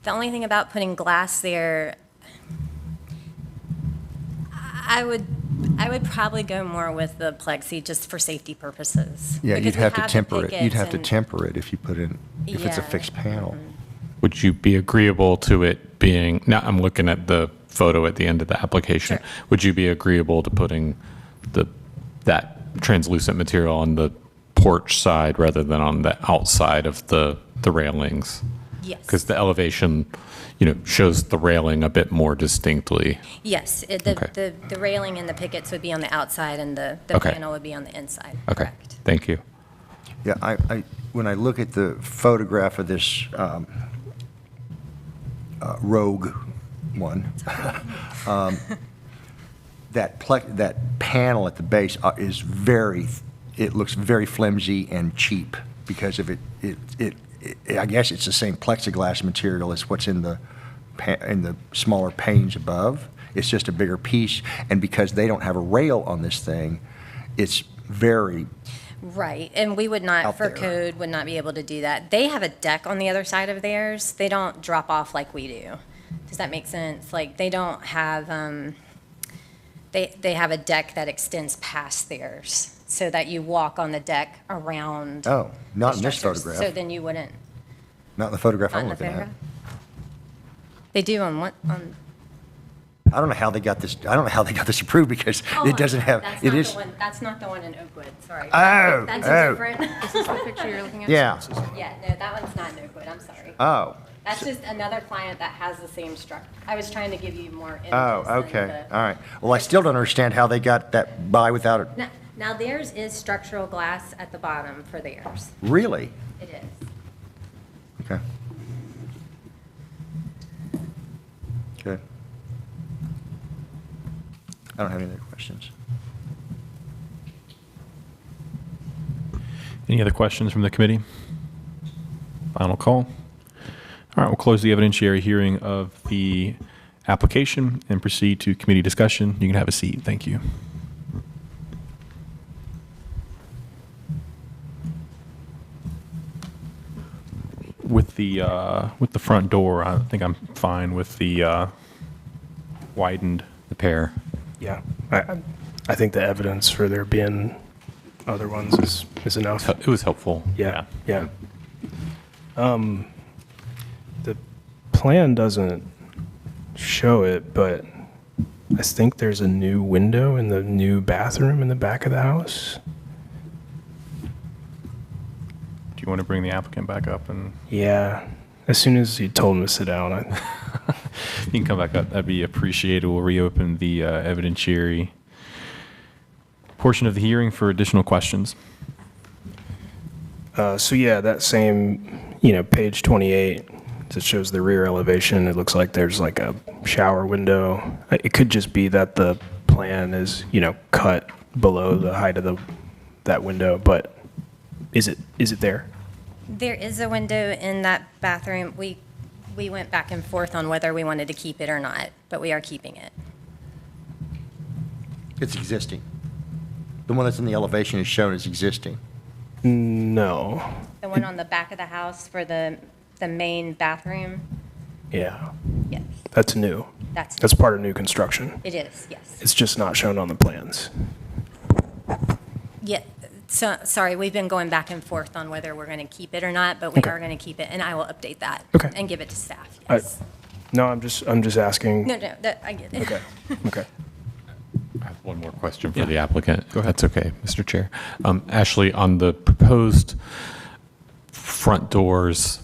The only thing about putting glass there, I would probably go more with the plexi just for safety purposes. Yeah, Because you'd we have to the temper it. You'd pickets have to and- temper it if you put in, if it's a Yeah. fixed panel. Would you be agreeable to it being, now I'm looking at the photo at the end of the application. Sure. Would you be agreeable to putting that translucent material on the porch side rather than on the outside of the railings? Yes. Because the elevation, shows the railing a bit more distinctly. Yes, Okay. the railing and the pickets would be on the outside and the Okay. panel would be on the inside. Okay, Correct. thank you. Yeah, when I look at the photograph of this rogue one, that panel at the base is it looks very flimsy and cheap because of I guess it's the same plexiglass material as what's in the smaller panes above. It's just a bigger piece, and because they don't have a rail on this thing, it's very Right, and we would not, out for there. code, would not be able to do that. They have a deck on the other side of theirs. They don't drop off like we do. Does that make sense? Like, they don't have, they have a deck that extends past theirs, so that you walk on the deck around. Oh, not the in this structures. photograph. So then you wouldn't, Not in the photograph not I'm in the looking at. photograph? They do on what, on? I don't know how they got this. I don't know how they got this approved because it doesn't have. That's It not the is. one- That's not the one in Oakwood, sorry. Oh, That's oh. different. Is this the picture you're looking at? Yeah. Yeah, no, that one's not in Oakwood, I'm sorry. Oh. That's just another client that has the same structure. I was trying to give you more images. Oh. than Okay. the- All right. Well, I still don't understand how they got that by without it. Now theirs is structural glass at the bottom for theirs. Really? It is. Okay. Good. I don't have any other questions. Any other questions from the committee? Final call. All right, we'll close the evidentiary hearing of the application and proceed to committee discussion. You can have a seat. Thank you. With the front door, I think I'm fine with the widened. The pair. Yeah, I think the evidence for there being other ones is enough. It was helpful. Yeah, yeah. The plan doesn't show it, but I think there's a new window in the new bathroom in the back of the house. Do you want to bring the applicant back up and Yeah, as soon as you told him to sit down, you can come back up? That'd be appreciated. We'll reopen the evidentiary portion of the hearing for additional questions. So yeah, that same, page 28, that shows the rear elevation. It looks like there's like a shower window. It could just be that the plan is, cut below the height of that window, but is it there? There is a window in that bathroom. We went back and forth on whether we wanted to keep it or not, but we are keeping it. It's existing. The one that's in the elevation is shown as existing. No. The one on the back of the house for the main bathroom? Yeah, Yes, that's new. that's, Part of new construction. it is, yes. It's just not shown on the plans. Yeah, so, sorry, we've been going back and forth on whether we're going to keep it or not, but we Okay. are going to keep it, and I will update that. Okay. And give it to staff, I- yes. No, I'm just asking. No, I get it. Okay, okay. I have one more question for the applicant. Go ahead. That's okay, Mr. Chair. Ashley, on the proposed front doors,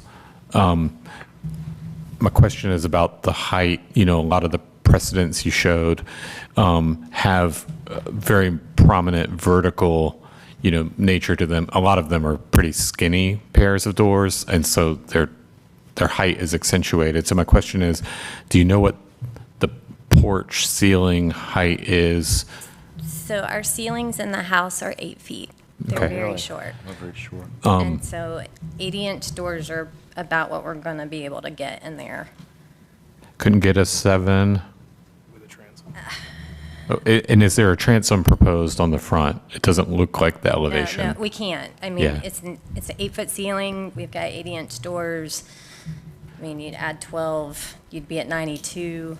my question is about the height. A lot of the precedents you showed have very prominent vertical, nature to them. A lot of them are pretty skinny pairs of doors, and so their height is accentuated. So my question is, do you know what the porch ceiling height is? So our ceilings in the house are 8 feet. They're Okay. very short. Not very short. And so 80-inch doors are about what we're going to be able to get in there. Couldn't get a 7? With a transom. Oh, and is there a transom proposed on the front? It doesn't look like the elevation. No, we can't. I mean, Yeah. it's an 8-foot ceiling. We've got 80-inch doors. I mean, you'd add 12, you'd be at 92,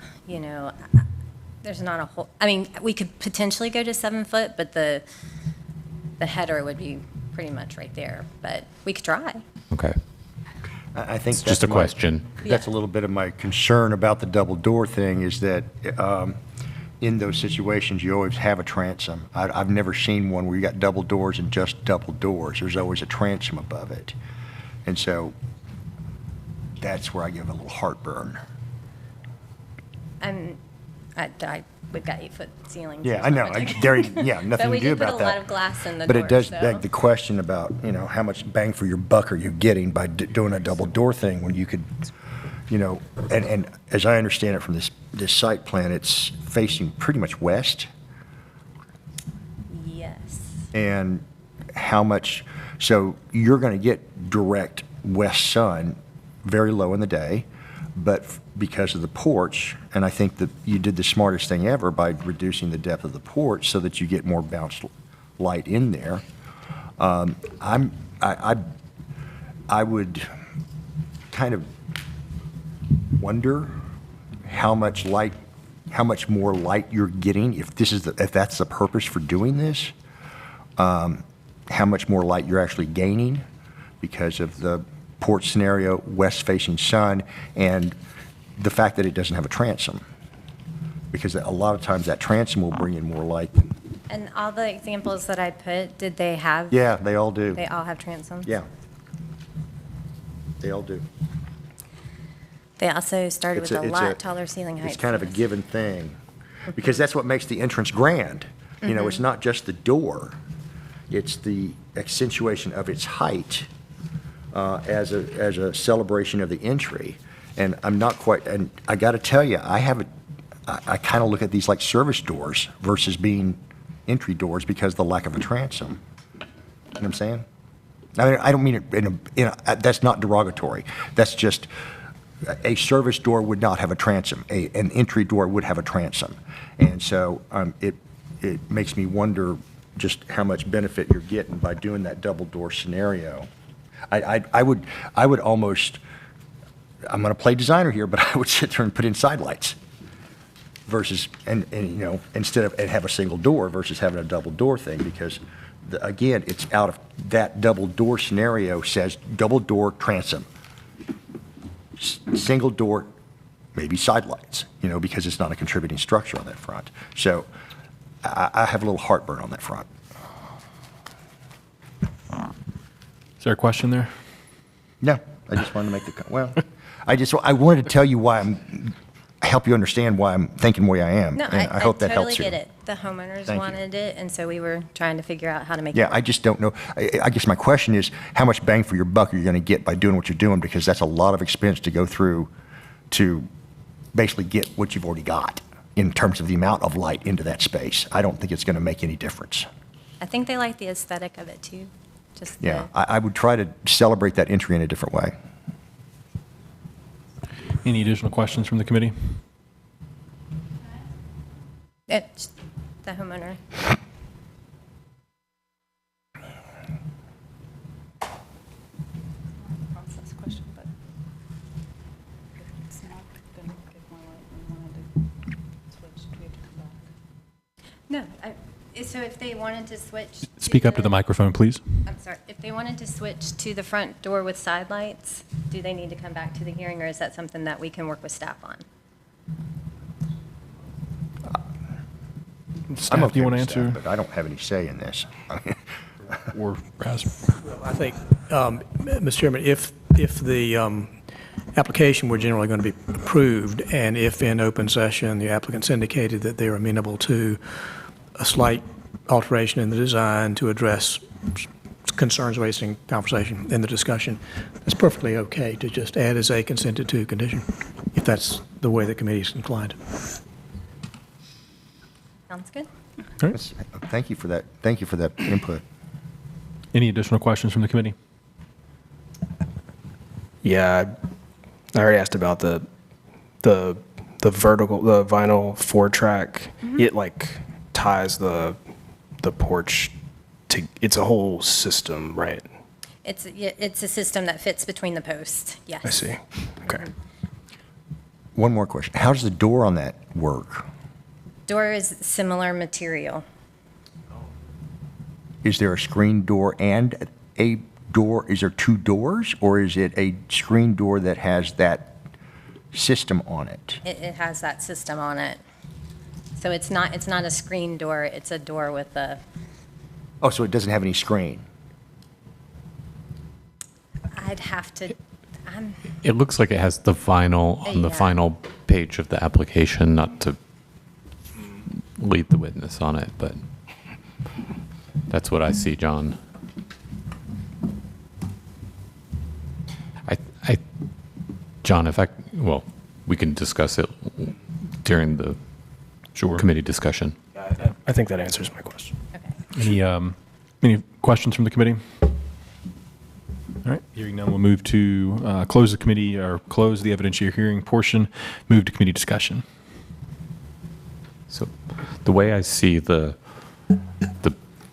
There's not a whole, I mean, we could potentially go to 7 foot, but the header would be pretty much right there. But we could try. Okay. I think It's just a that's question. That's a little bit of my concern about the double door thing is that in those situations, you always have a transom. I've never seen one where you got double doors and just double doors. There's always a transom above it. And so that's where I give a little heartburn. we've got 8-foot ceilings. Yeah, or I know. something. Yeah, But nothing we to do did put about a lot that. of glass in the But doors. it does so- beg the question about, how much bang for your buck are you getting by doing a double door thing when you could, and as I understand it from this site plan, it's facing pretty much west. Yes. And how much, so you're going to get direct west sun very low in the day, but because of the porch, and I think that you did the smartest thing ever by reducing the depth of the porch so that you get more bounce light in there. I would kind of wonder how much more light you're getting if that's the purpose for doing this. How much more light you're actually gaining because of the porch scenario, west-facing sun, and the fact that it doesn't have a transom. Because a lot of times that transom will bring in more light. And all the examples that I put, did they have? Yeah, they all do. They all have transoms? Yeah. They all do. They also started with a It's lot taller ceiling heights. It's kind of a given thing, because that's what makes the entrance grand. It's not just the door, it's the accentuation of its height as a celebration of the entry. And I'm not quite, and I got to tell you, I kind of look at these like service doors versus being entry doors because of the lack of a transom. You know what I'm saying? I mean, I don't mean it that's not derogatory. That's just, a service door would not have a transom. An entry door would have a transom. And so it makes me wonder just how much benefit you're getting by doing that double door scenario. I would almost, I'm going to play designer here, but I would sit there and put in side lights versus, and instead of, and have a single door versus having a double door thing, because again, it's out of that double door scenario says double door transom. Single door, maybe side lights, because it's not a contributing structure on that front. So I have a little heartburn on that front. Is there a question there? No, I just wanted to make I wanted to tell you help you understand why I'm thinking the way I am. No, and I hope that totally helps you. get it. The homeowners Thank you. wanted it, and so we were trying to figure out how to make it Yeah, work. I just don't know. I guess my question is, how much bang for your buck are you going to get by doing what you're doing? Because that's a lot of expense to go through to basically get what you've already got in terms of the amount of light into that space. I don't think it's going to make any difference. I think they like the aesthetic of it too. Just Yeah, I would try to celebrate that entry in a different way. Any additional questions from the committee? it's the homeowner. Process question, but It's not going to get more light when we wanted to switch. Do we have to come back? no. So if they wanted to switch. Speak up to the microphone, please. I'm sorry. If they wanted to switch to the front door with side lights, do they need to come back to the hearing, or is that something that we can work with staff on? Staff, I'm do you want to with staff, answer? but I don't have any say in this. Or Raz? I think, Mr. Chairman, if the application were generally going to be approved, and if in open session the applicants indicated that they are amenable to a slight alteration in the design to address concerns raised in conversation in the discussion, it's perfectly okay to just add as a consented to condition, if that's the way the committee is inclined. Sounds good. All right. Thank you for that. Thank you for that input. Any additional questions from the committee? Yeah, I already asked about the vertical, the vinyl 4-track. It like ties the porch to. It's a whole system, right? It's a system that fits between the posts. Yes. I see. Okay. One more question. How does the door on that work? Door is similar material. Is there a screen door and a door? Is there two doors, or is it a screen door that has that system on it? It has that system on it. So it's not a screen door. It's a door with a. Oh, so it doesn't have any screen. I'd have to. It looks like it has the vinyl on the Yeah. final page of the application, not to lead the witness on it, but that's what I see, John. John, well, we can discuss it during the committee discussion. I think that answers my question. Any questions from the committee? All right, hearing none, we'll move to close the committee, or close the evidentiary hearing portion, move to committee discussion. So the way I see the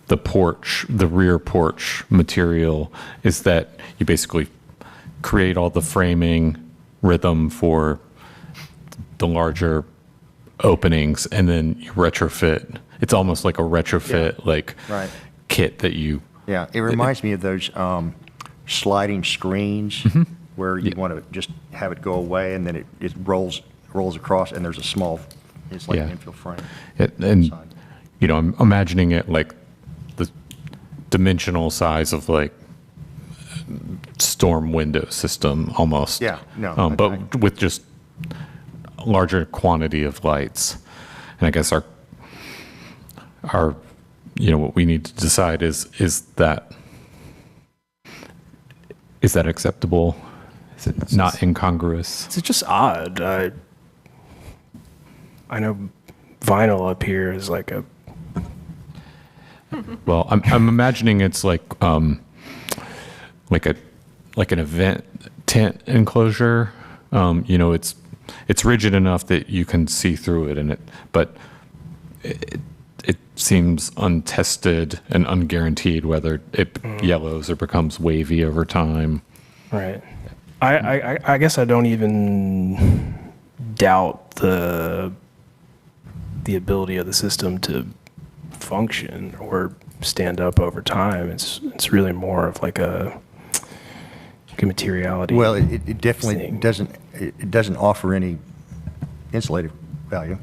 porch, the rear porch material, is that you basically create all the framing rhythm for the larger openings, and then you retrofit. It's almost like a retrofit, Right. kit that you. Yeah, it reminds me of those sliding screens where you want to just have it go away, and then it rolls across, and there's a small, it's like an infill frame. And Side. I'm imagining it like the dimensional size of like storm window system almost. Yeah, no, but with just a larger quantity of lights. And I guess our what we need to decide is that acceptable? Is it not incongruous? It's just odd. I know vinyl up here is like a. Well, I'm imagining it's like an event tent enclosure. It's rigid enough that you can see through it, but it seems untested and unguaranteed whether it yellows or becomes wavy over time. Right. I guess I don't even doubt the ability of the system to function or stand up over time. It's really more of like a materiality. Well, it definitely thing. doesn't offer any insulative value.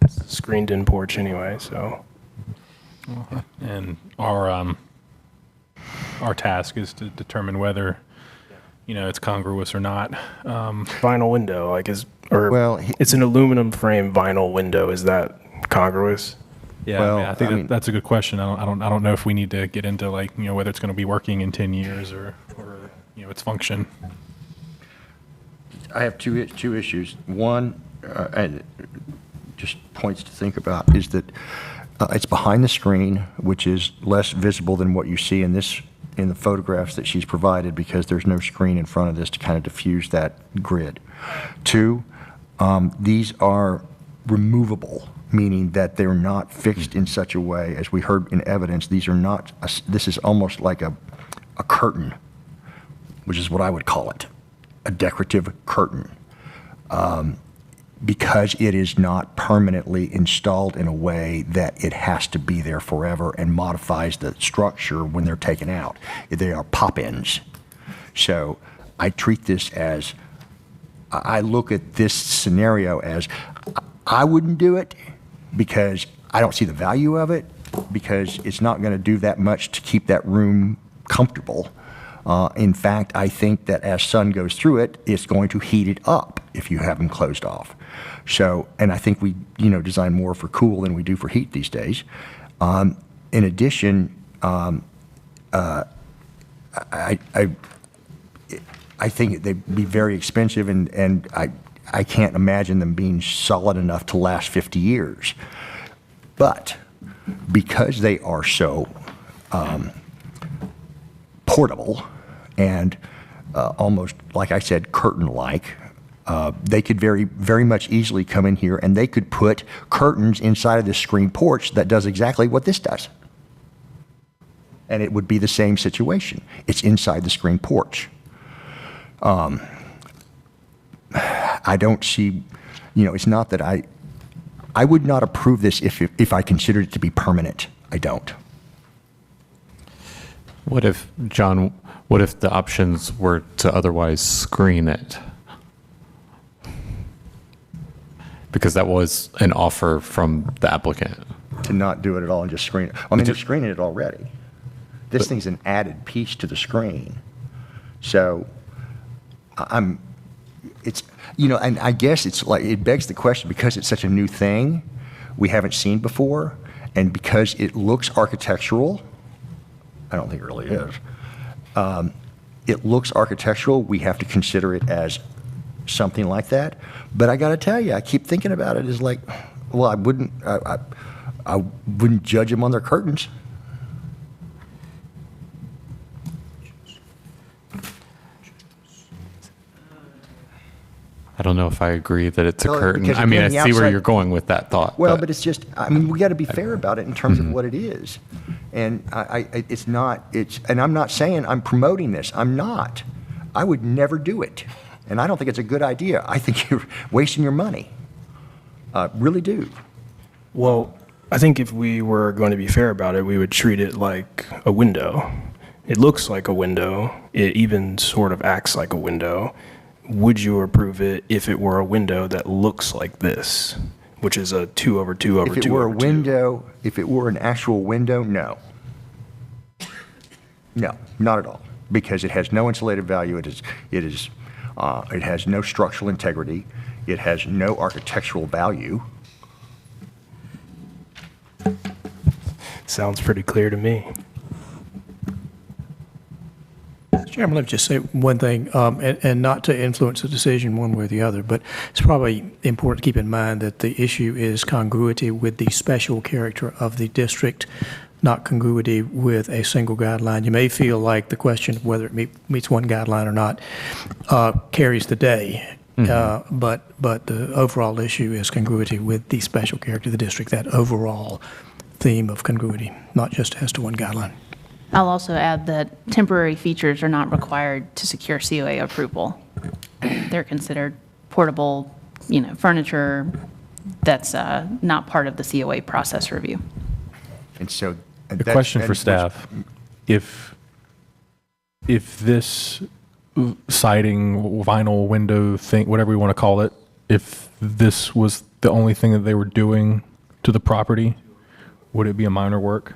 It's a screened-in porch anyway, so. And our task is to determine whether, it's congruous or not. Vinyl window, it's an aluminum frame vinyl window. Is that congruous? Yeah, Well, I think that's a good question. I don't know if we need to get into whether it's going to be working in 10 years or its function. I have two issues. One, and just points to think about, is that it's behind the screen, which is less visible than what you see in the photographs that she's provided, because there's no screen in front of this to kind of diffuse that grid. Two, these are removable, meaning that they're not fixed in such a way, as we heard in evidence, these are not, this is almost like a curtain, which is what I would call it, a decorative curtain, because it is not permanently installed in a way that it has to be there forever and modifies the structure when they're taken out. They are pop-ins. So I treat this as, I look at this scenario as, I wouldn't do it because I don't see the value of it, because it's not going to do that much to keep that room comfortable. In fact, I think that as sun goes through it, it's going to heat it up if you have them closed off. So, and I think we, design more for cool than we do for heat these days. In addition, I think they'd be very expensive, and I can't imagine them being solid enough to last 50 years. But because they are so portable and almost, like I said, curtain-like, they could very, very much easily come in here and they could put curtains inside of this screen porch that does exactly what this does. And it would be the same situation. It's inside the screen porch. I don't see, it's not that I would not approve this if I considered it to be permanent. I don't. What if the options were to otherwise screen it? Because that was an offer from the applicant. To not do it at all and just screen it. I mean, they're screening it already. This thing's an added piece to the screen. So and I guess it's like, it begs the question, because it's such a new thing, we haven't seen before, and because it looks architectural, I don't think it really is, it looks architectural, we have to consider it as something like that. But I got to tell you, I keep thinking about it as like, well, I wouldn't judge them on their curtains. I don't know if I agree that it's a Well, curtain. because I mean, I again, the see where outside- you're going with that thought. Well, but it's just, I mean, we got to be fair about it in terms Mm-hmm. of what it is. And it's not, and I'm not saying I'm promoting this. I'm not. I would never do it. And I don't think it's a good idea. I think you're wasting your money. Really do. Well, I think if we were going to be fair about it, we would treat it like a window. It looks like a window. It even sort of acts like a window. Would you approve it if it were a window that looks like this, which is a 2 over 2 over 2 If it were a over 2? window, if it were an actual window, no. No, not at all. Because it has no insulated value. It has no structural integrity. It has no architectural value. Sounds pretty clear to me. Chairman, let me just say one thing, and not to influence the decision one way or the other, but it's probably important to keep in mind that the issue is congruity with the special character of the district, not congruity with a single guideline. You may feel like the question of whether it meets one guideline or not carries the day, but the overall issue is congruity with the special character of the district, that overall theme of congruity, not just as to one guideline. I'll also add that temporary features are not required to secure COA approval. They're considered portable, furniture that's not part of the COA process review. And so. A question for staff. If this siding, vinyl window thing, whatever we want to call it, if this was the only thing that they were doing to the property, would it be a minor work?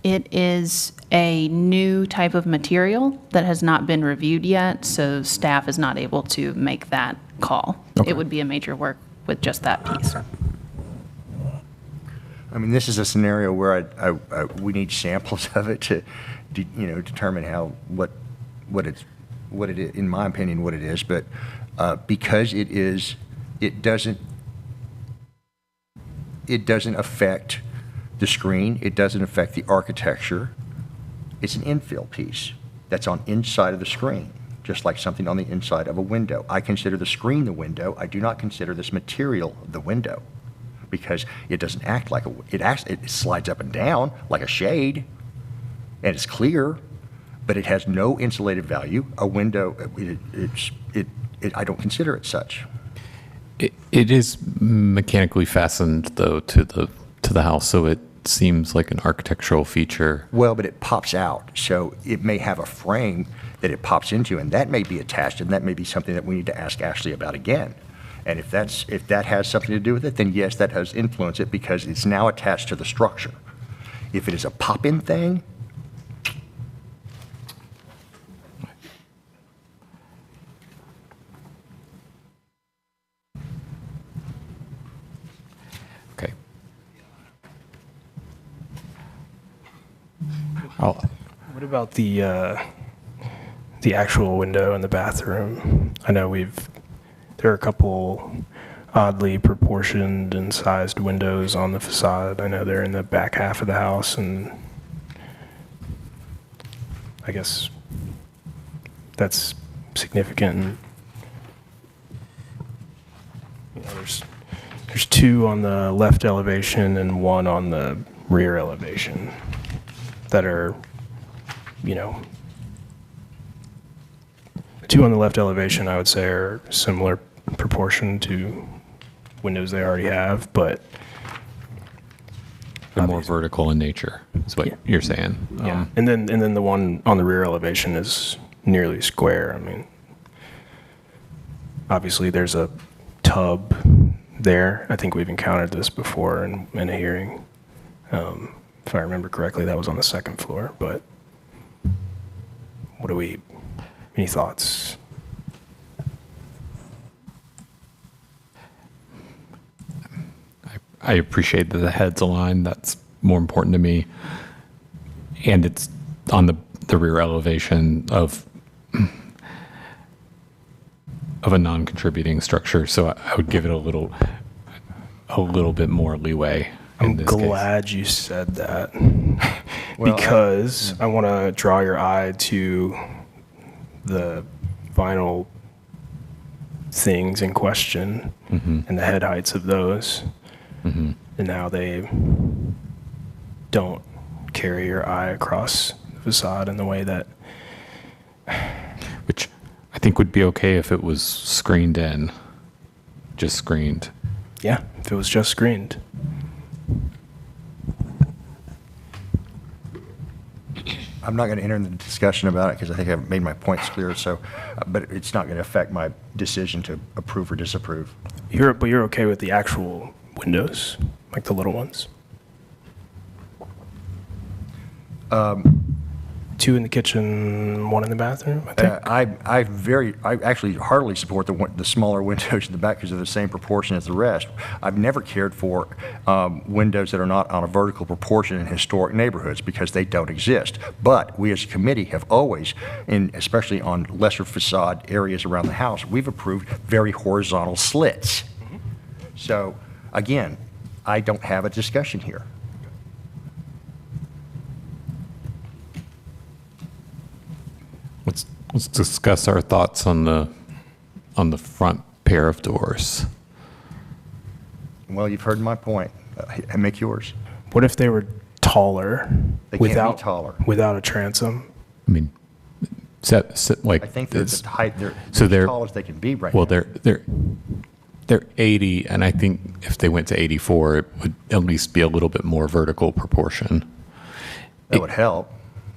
It is a new type of material that has not been reviewed yet, so staff is not able to make that call. Okay. It would be a major work with just that piece. I mean, this is a scenario where we need samples of it to, determine what it is, in my opinion, what it is. But because it doesn't affect the screen, it doesn't affect the architecture. It's an infill piece that's on inside of the screen, just like something on the inside of a window. I consider the screen the window. I do not consider this material the window, because it doesn't act like it slides up and down like a shade, and it's clear, but it has no insulated value. A window, I don't consider it such. It is mechanically fastened, though, to the house, so it seems like an architectural feature. Well, but it pops out, so it may have a frame that it pops into, and that may be attached, and that may be something that we need to ask Ashley about again. And if that has something to do with it, then yes, that has influenced it because it's now attached to the structure. If it is a pop-in thing, Okay. What about the actual window in the bathroom? I know there are a couple oddly proportioned and sized windows on the facade. I know they're in the back half of the house, and I guess that's significant. There's 2 on the left elevation and 1 on the rear elevation that are, 2 on the left elevation, I would say, are similar proportion to windows they already have, but They're more vertical in nature, is what you're saying. yeah. And then the one on the rear elevation is nearly square. I mean, obviously there's a tub there. I think we've encountered this before in a hearing. If I remember correctly, that was on the 2nd floor, but any thoughts? I appreciate that the head's aligned. That's more important to me. And it's on the rear elevation of a non-contributing structure. So I would give it a little bit more leeway. I'm glad you said that because I want to draw your eye to the vinyl things in question and the head heights of those and how they don't carry your eye across the facade in the way that... Which I think would be okay if it was screened in, just screened. Yeah, if it was just screened. I'm not going to enter into the discussion about it because I think I've made my points clear, so, but it's not going to affect my decision to approve or disapprove. But you're okay with the actual windows, like the little ones? 2 in the kitchen, 1 in the bathroom, I think. I actually heartily support the smaller windows in the back because they're the same proportion as the rest. I've never cared for windows that are not on a vertical proportion in historic neighborhoods because they don't exist. But we as a committee have always, especially on lesser facade areas around the house, we've approved very horizontal slits. So again, I don't have a discussion here. Let's discuss our thoughts on the front pair of doors. Well, you've heard my point. Make yours. What if they were taller? They can't be taller. Without a transom? I mean, like I think they're the height. They're so as they're tall as they can be right well, now. they're 80, and I think if they went to 84, it would at least be a little bit more vertical proportion. That would help.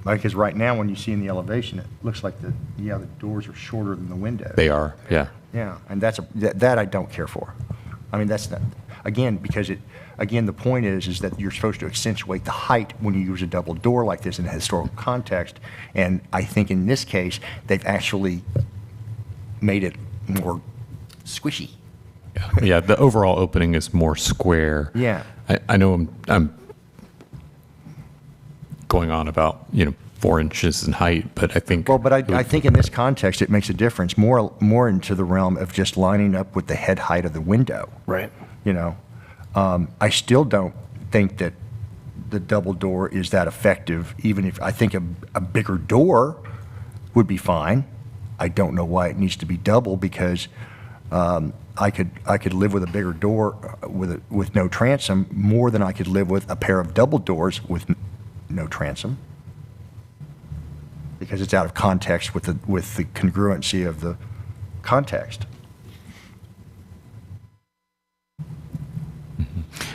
Because right now, when you see in the elevation, it looks like the doors are shorter than the windows. They are, yeah. Yeah, and that I don't care for. I mean, that's not, again, because the point is that you're supposed to accentuate the height when you use a double door like this in a historical context. And I think in this case, they've actually made it more squishy. Yeah, the overall opening is more square. Yeah. I know I'm going on about 4 inches in height, but I think I think in this context it makes a difference more into the realm of just lining up with the head height of the window. Right. I still don't think that the double door is that effective. Even if I think a bigger door would be fine. I don't know why it needs to be double because I could live with a bigger door with no transom more than I could live with a pair of double doors with no transom, because it's out of context with the congruency of the context.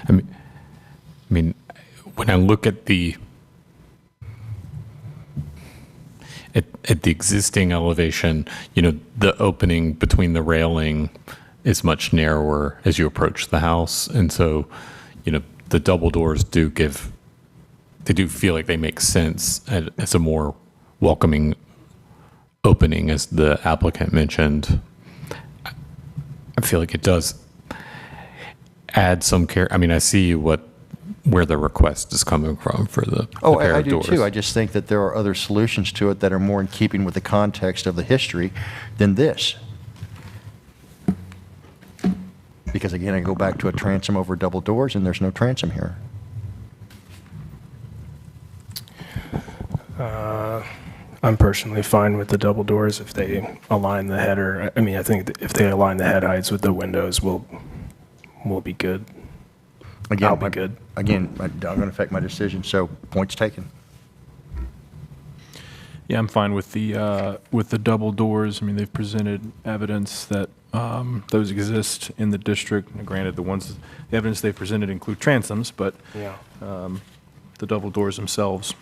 I mean, when I look at the existing elevation, the opening between the railing is much narrower as you approach the house, and so the double doors do feel like they make sense as a more welcoming opening, as the applicant mentioned. I feel like it does add some care. I mean, I see where the request is coming from for the pair I of do doors. too. I just think that there are other solutions to it that are more in keeping with the context of the history than this. Because again, I go back to a transom over double doors, and there's no transom here. I'm personally fine with the double doors if they align the header. I mean, I think if they align the head heights with the windows, we'll be good. Again, I'll be good. Again, I'm not going to affect my decision, so points taken. Yeah, I'm fine with the double doors. I mean, they've presented evidence that those exist in the district. Now, granted, the evidence they've presented include transoms, but Yeah. the double doors themselves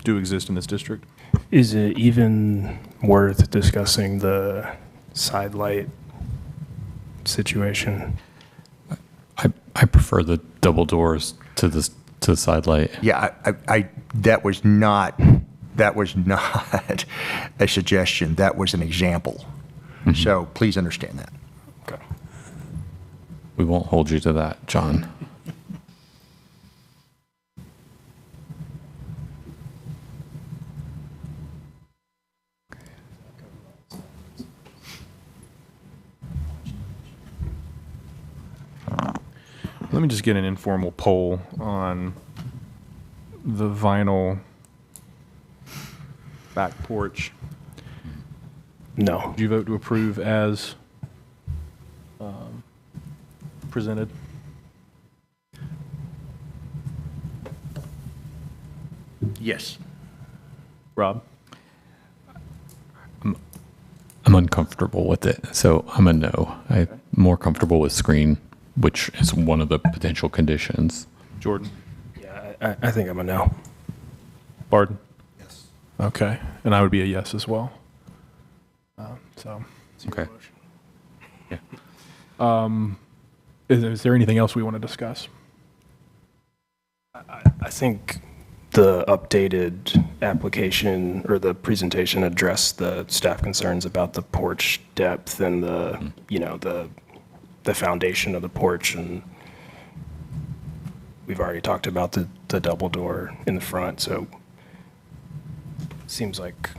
do exist in this district. Is it even worth discussing the side light situation? I prefer the double doors to the side light. Yeah, that was not a suggestion. That was an example. So please understand that. Okay. We won't hold you to that, John. Let me just get an informal poll on the vinyl back porch. No. Do you vote to approve as presented? Yes. Rob? I'm uncomfortable with it, so I'm a no. I'm more comfortable with screen, which is one of the potential conditions. Jordan? Yeah, I think I'm a no. Barden? Yes. Okay, and I would be a yes as well. So, Okay. is there anything else we want to discuss? I think the updated application or the presentation addressed the staff concerns about the porch depth and the, you know, the foundation of the porch. And we've already talked about the double door in the front. So it seems like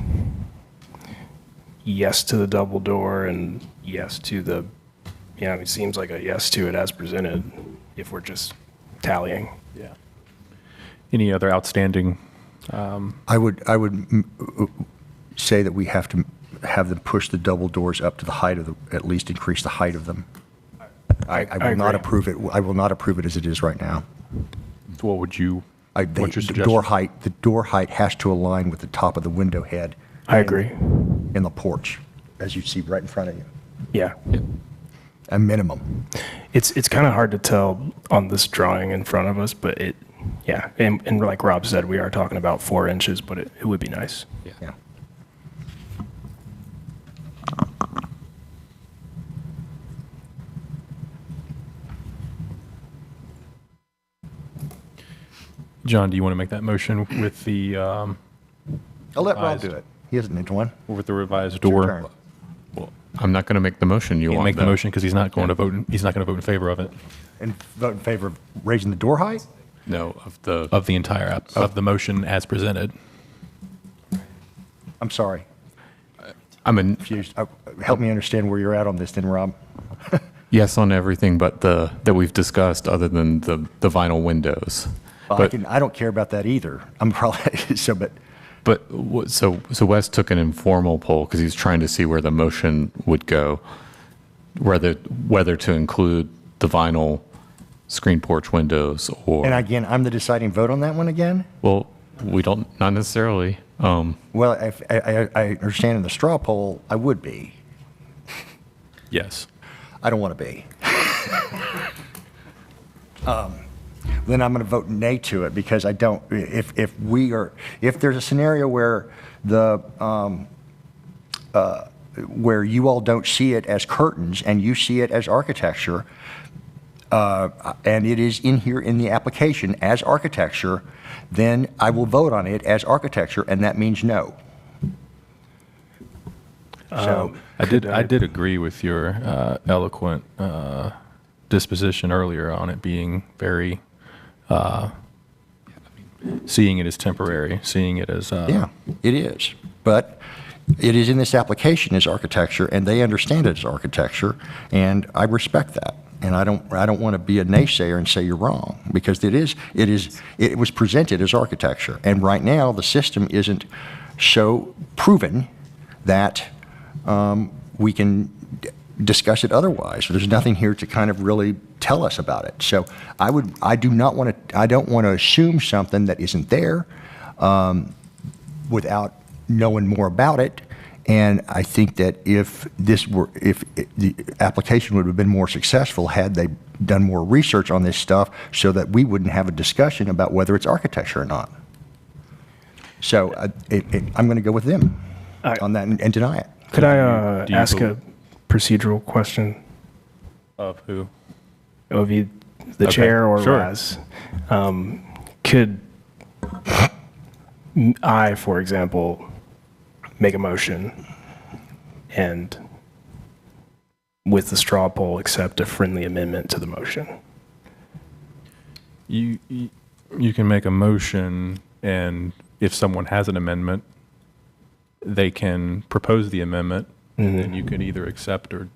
yes to the double door and yes to the, you know, it seems like a yes to it as presented if we're just tallying. Yeah. Any other outstanding? I would say that we have to have them push the double doors up to the height of at least increase the height of them. I will not approve it. I will not approve it as it is right now. So what would you, what's your The suggestion? door height has to align with the top of the window head I agree. in the porch, as you see right in front of you, Yeah. a minimum. It's kind of hard to tell on this drawing in front of us, but yeah. And like Rob said, we are talking about 4 inches, but it would be nice. Yeah. John, do you want to make that motion with the, I'll let Rob Revised. do it. He isn't into one. with the revised Your door? turn. Well, I'm not going to make the motion. You Can't want make the that. motion because he's not going to vote, he's not going to vote in favor of it, And vote in favor of raising the door height? No, of the, of the entire, of the motion as presented. I'm sorry. I'm a Confused. Help me understand where you're at on this then, Rob. yes on everything but that we've discussed other than the vinyl windows. Well, I don't care about that either. I'm probably, So Wes took an informal poll because he's trying to see where the motion would go, whether to include the vinyl screen porch windows or. and again, I'm the deciding vote on that one again? Well, we don't, not necessarily. Well, if I understand in the straw poll, I would be. Yes. I don't want to be. Then I'm going to vote nay to it because I don't, if there's a scenario where where you all don't see it as curtains and you see it as architecture, and it is in here in the application as architecture, then I will vote on it as architecture, and that means no. So, I did agree with your eloquent disposition earlier on it being very, seeing it as temporary, seeing it as. yeah, it is. But it is in this application as architecture, and they understand it as architecture, and I respect that. And I don't want to be a naysayer and say you're wrong, because it was presented as architecture. And right now, the system isn't so proven that we can discuss it otherwise. There's nothing here to kind of really tell us about it. So I don't want to assume something that isn't there without knowing more about it. And I think that if the application would have been more successful had they done more research on this stuff, so that we wouldn't have a discussion about whether it's architecture or not. So I'm going to go with them on that and deny it. Could I do you ask a believe- procedural question Of who? of you, the Okay, chair or sure. Raz? Could I, for example, make a motion and with the straw poll, accept a friendly amendment to the motion. You can make a motion, and if someone has an amendment, they can propose the amendment, and you can either accept or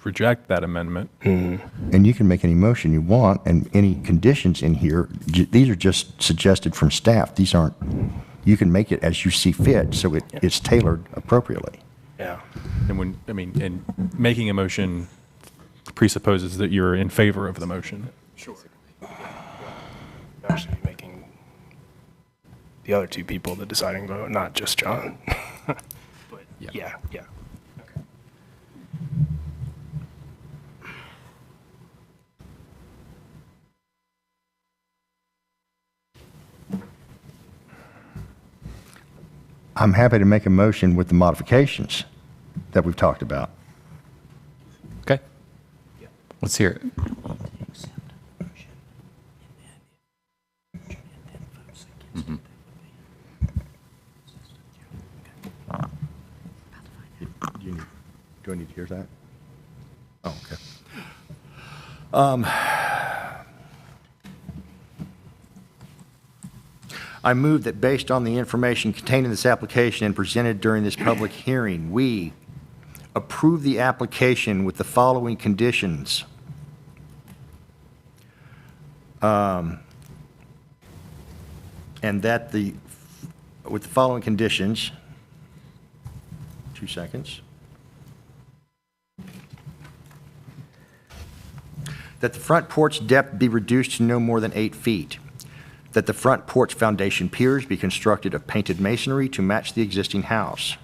reject that amendment. And you can make any motion you want, and any conditions in here, these are just suggested from staff. These aren't, you can make it as you see fit, so it's tailored appropriately. Yeah. And and making a motion presupposes that you're in favor of the motion. Sure. Actually making the other two people the deciding vote, not just John. But yeah. Okay. I'm happy to make a motion with the modifications that we've talked about. Okay. Let's hear it. Do I need to hear that? Oh, okay. I move that based on the information contained in this application and presented during this public hearing, we approve the application with the following conditions. And that with the following conditions, 2 seconds. That the front porch depth be reduced to no more than 8 feet. That the front porch foundation piers be constructed of painted masonry to match the existing house.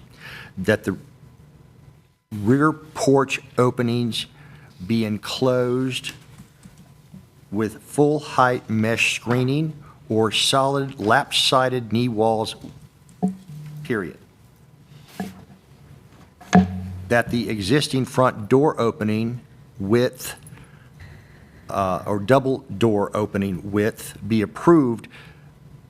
That the rear porch openings be enclosed with full height mesh screening or solid lap-sided knee walls, period. That the existing front door opening width or double door opening width be approved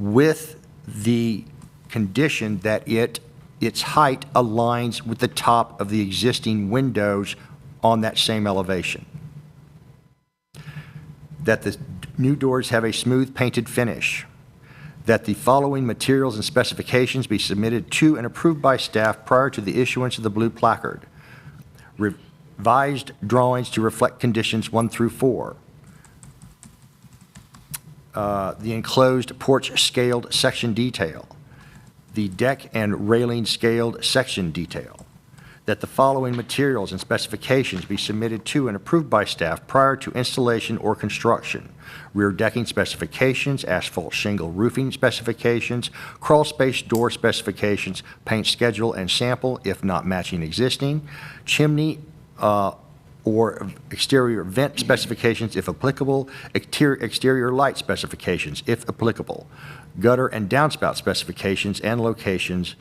with the condition that its height aligns with the top of the existing windows on that same elevation. That the new doors have a smooth painted finish. That the following materials and specifications be submitted to and approved by staff prior to the issuance of the blue placard. Revised drawings to reflect conditions 1 through 4. The enclosed porch scaled section detail, the deck and railing scaled section detail, that the following materials and specifications be submitted to and approved by staff prior to installation or construction: rear decking specifications, asphalt shingle roofing specifications, crawl space door specifications, paint schedule and sample if not matching existing, chimney or exterior vent specifications if applicable, exterior light specifications if applicable, gutter and downspout specifications and locations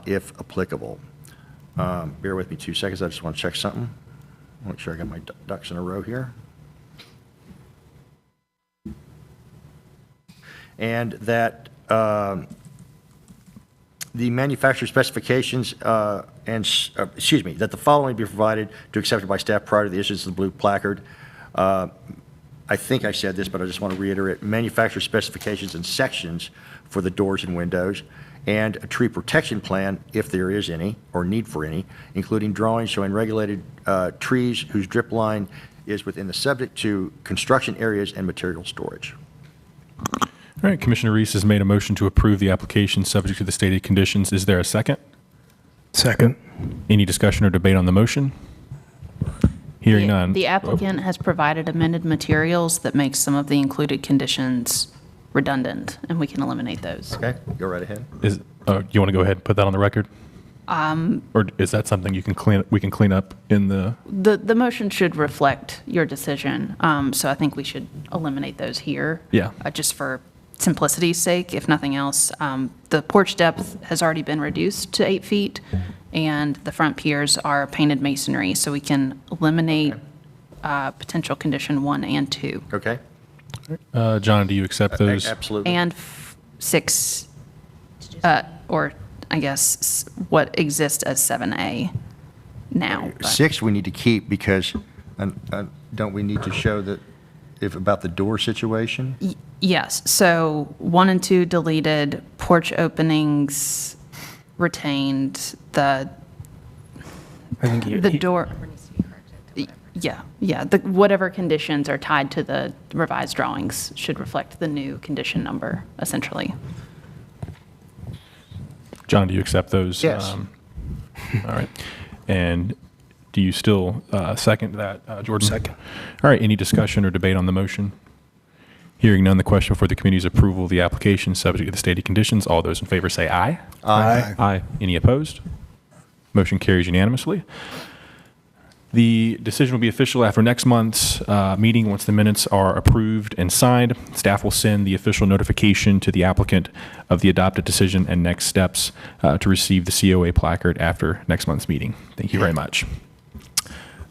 if applicable. Bear with me 2 seconds, I just want to check something. Make sure I got my ducks in a row here. And that the manufacturer specifications that the following be provided to accepted by staff prior to the issuance of the blue placard. I think I said this, but I just want to reiterate: manufacturer specifications and sections for the doors and windows, and a tree protection plan, if there is any, or need for any, including drawings showing regulated trees whose drip line is within the subject to construction areas and material storage. All right, Commissioner Reese has made a motion to approve the application subject to the stated conditions. Is there a second? Second. Any discussion or debate on the motion? Hearing none. The applicant has provided amended materials that makes some of the included conditions redundant, and we can eliminate those. Okay, go right ahead. You want to go ahead and put that on the record? Or is that something we can clean up in the? The motion should reflect your decision, so I think we should eliminate those here. Yeah. Just for simplicity's sake, if nothing else. The porch depth has already been reduced to 8 feet, and the front piers are painted masonry, so we can eliminate potential condition 1 and 2. Okay. John, do you accept those? Absolutely. And 6, or I guess what exists as 7A now. but- 6 we need to keep because And don't we need to show that, if about the door situation? Yes, so 1 and 2 deleted, porch openings retained, I think the door. Yeah, whatever conditions are tied to the revised drawings should reflect the new condition number, essentially. John, do you accept those? Yes. All right. And do you still second that, Jordan? Second. All right. Any discussion or debate on the motion? Hearing none, the question for the committee's approval of the application subject to the stated conditions. All those in favor say aye. Aye. Aye. Any opposed? Motion carries unanimously. The decision will be official after next month's meeting once the minutes are approved and signed. Staff will send the official notification to the applicant of the adopted decision and next steps to receive the COA placard after next month's meeting. Thank you very much.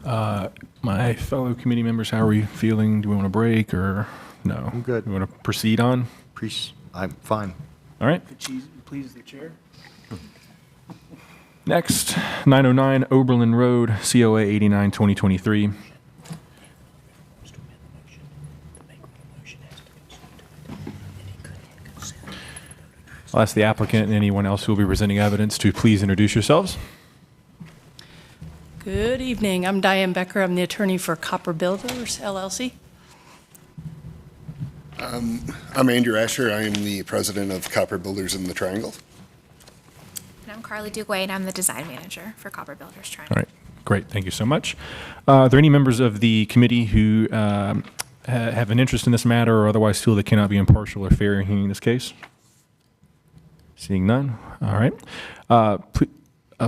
My fellow committee members, how are we feeling? Do we want to break or no? I'm good. We want to proceed on? I'm fine. All right. Please, the chair. Next, 909 Oberlin Road, COA 89-2023. I'll ask the applicant and anyone else who will be presenting evidence to please introduce yourselves. Good evening. I'm Diane Becker. I'm the attorney for Copper Builders, LLC. I'm Andrew Asher. I am the president of Copper Builders in the Triangle. And I'm Carly Dugway, and I'm the design manager for Copper Builders Triangle. All right, great. Thank you so much. Are there any members of the committee who have an interest in this matter or otherwise feel they cannot be impartial or fair in hearing this case? Seeing none. All right.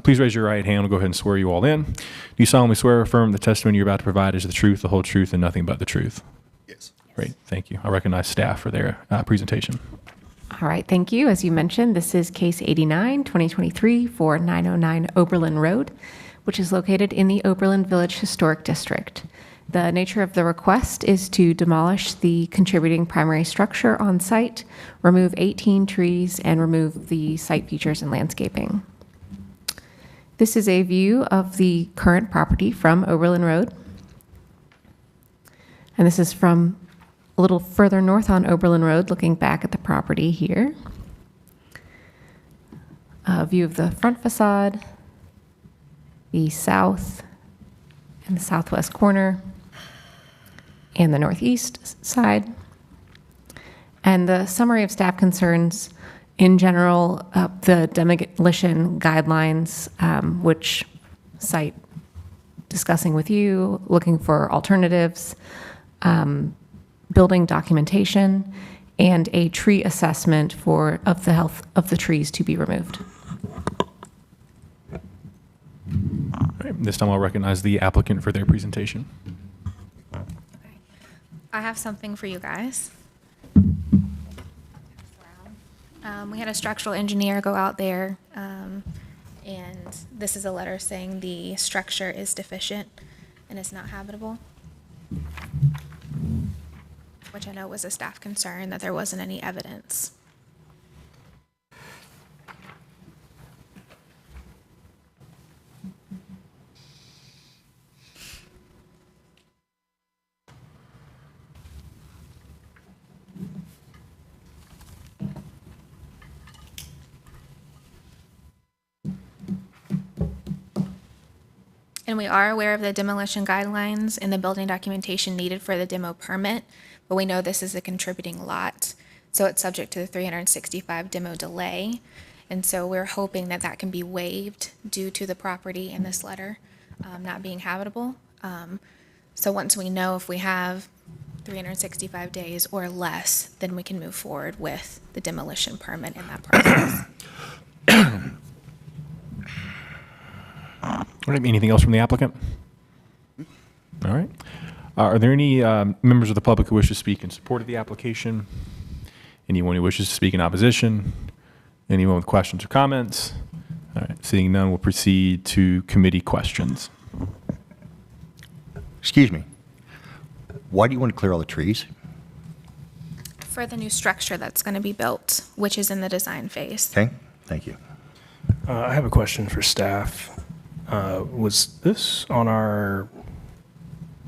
Please raise your right hand. I'll go ahead and swear you all in. Do you solemnly swear or affirm the testimony you're about to provide is the truth, the whole truth, and nothing but the truth? Yes. Great. Thank you. I recognize staff for their presentation. All right, thank you. As you mentioned, this is case 89-2023 for 909 Oberlin Road, which is located in the Oberlin Village Historic District. The nature of the request is to demolish the contributing primary structure on site, remove 18 trees, and remove the site features and landscaping. This is a view of the current property from Oberlin Road. And this is from a little further north on Oberlin Road, looking back at the property here. A view of the front facade, the south and the southwest corner, and the northeast side. And the summary of staff concerns in general, the demolition guidelines, which cite discussing with you, looking for alternatives, building documentation, and a tree assessment of the health of the trees to be removed. All right. This time I'll recognize the applicant for their presentation. I have something for you guys. We had a structural engineer go out there, and this is a letter saying the structure is deficient and is not habitable, which I know was a staff concern that there wasn't any evidence. And we are aware of the demolition guidelines and the building documentation needed for the demo permit, but we know this is a contributing lot, so it's subject to the 365 demo delay. And so we're hoping that that can be waived due to the property in this letter not being habitable. So once we know if we have 365 days or less, then we can move forward with the demolition permit in that process. All right, anything else from the applicant? All right. Are there any members of the public who wish to speak in support of the application? Anyone who wishes to speak in opposition? Anyone with questions or comments? All right, seeing none, we'll proceed to committee questions. Excuse me. Why do you want to clear all the trees? For the new structure that's going to be built, which is in the design phase. Okay, thank you. I have a question for staff. Was this on our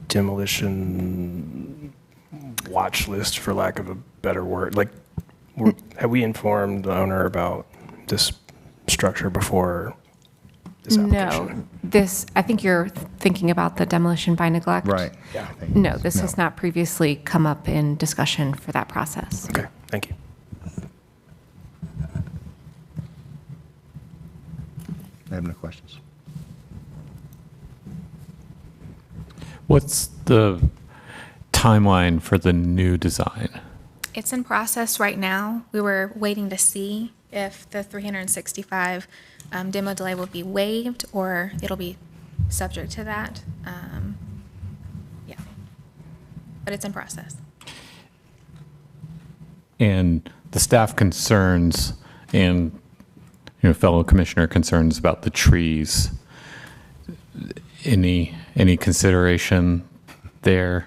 demolition watch list, for lack of a better word? Like, have we informed the owner about this structure before this application? No, I think you're thinking about the demolition by neglect. Right. Yeah. No, this has not previously come up in discussion for that process. Okay, thank you. I have no questions. What's the timeline for the new design? It's in process right now. We were waiting to see if the 365 demo delay will be waived or it'll be subject to that. Yeah, but it's in process. And the staff concerns and fellow commissioner concerns about the trees. Any consideration there?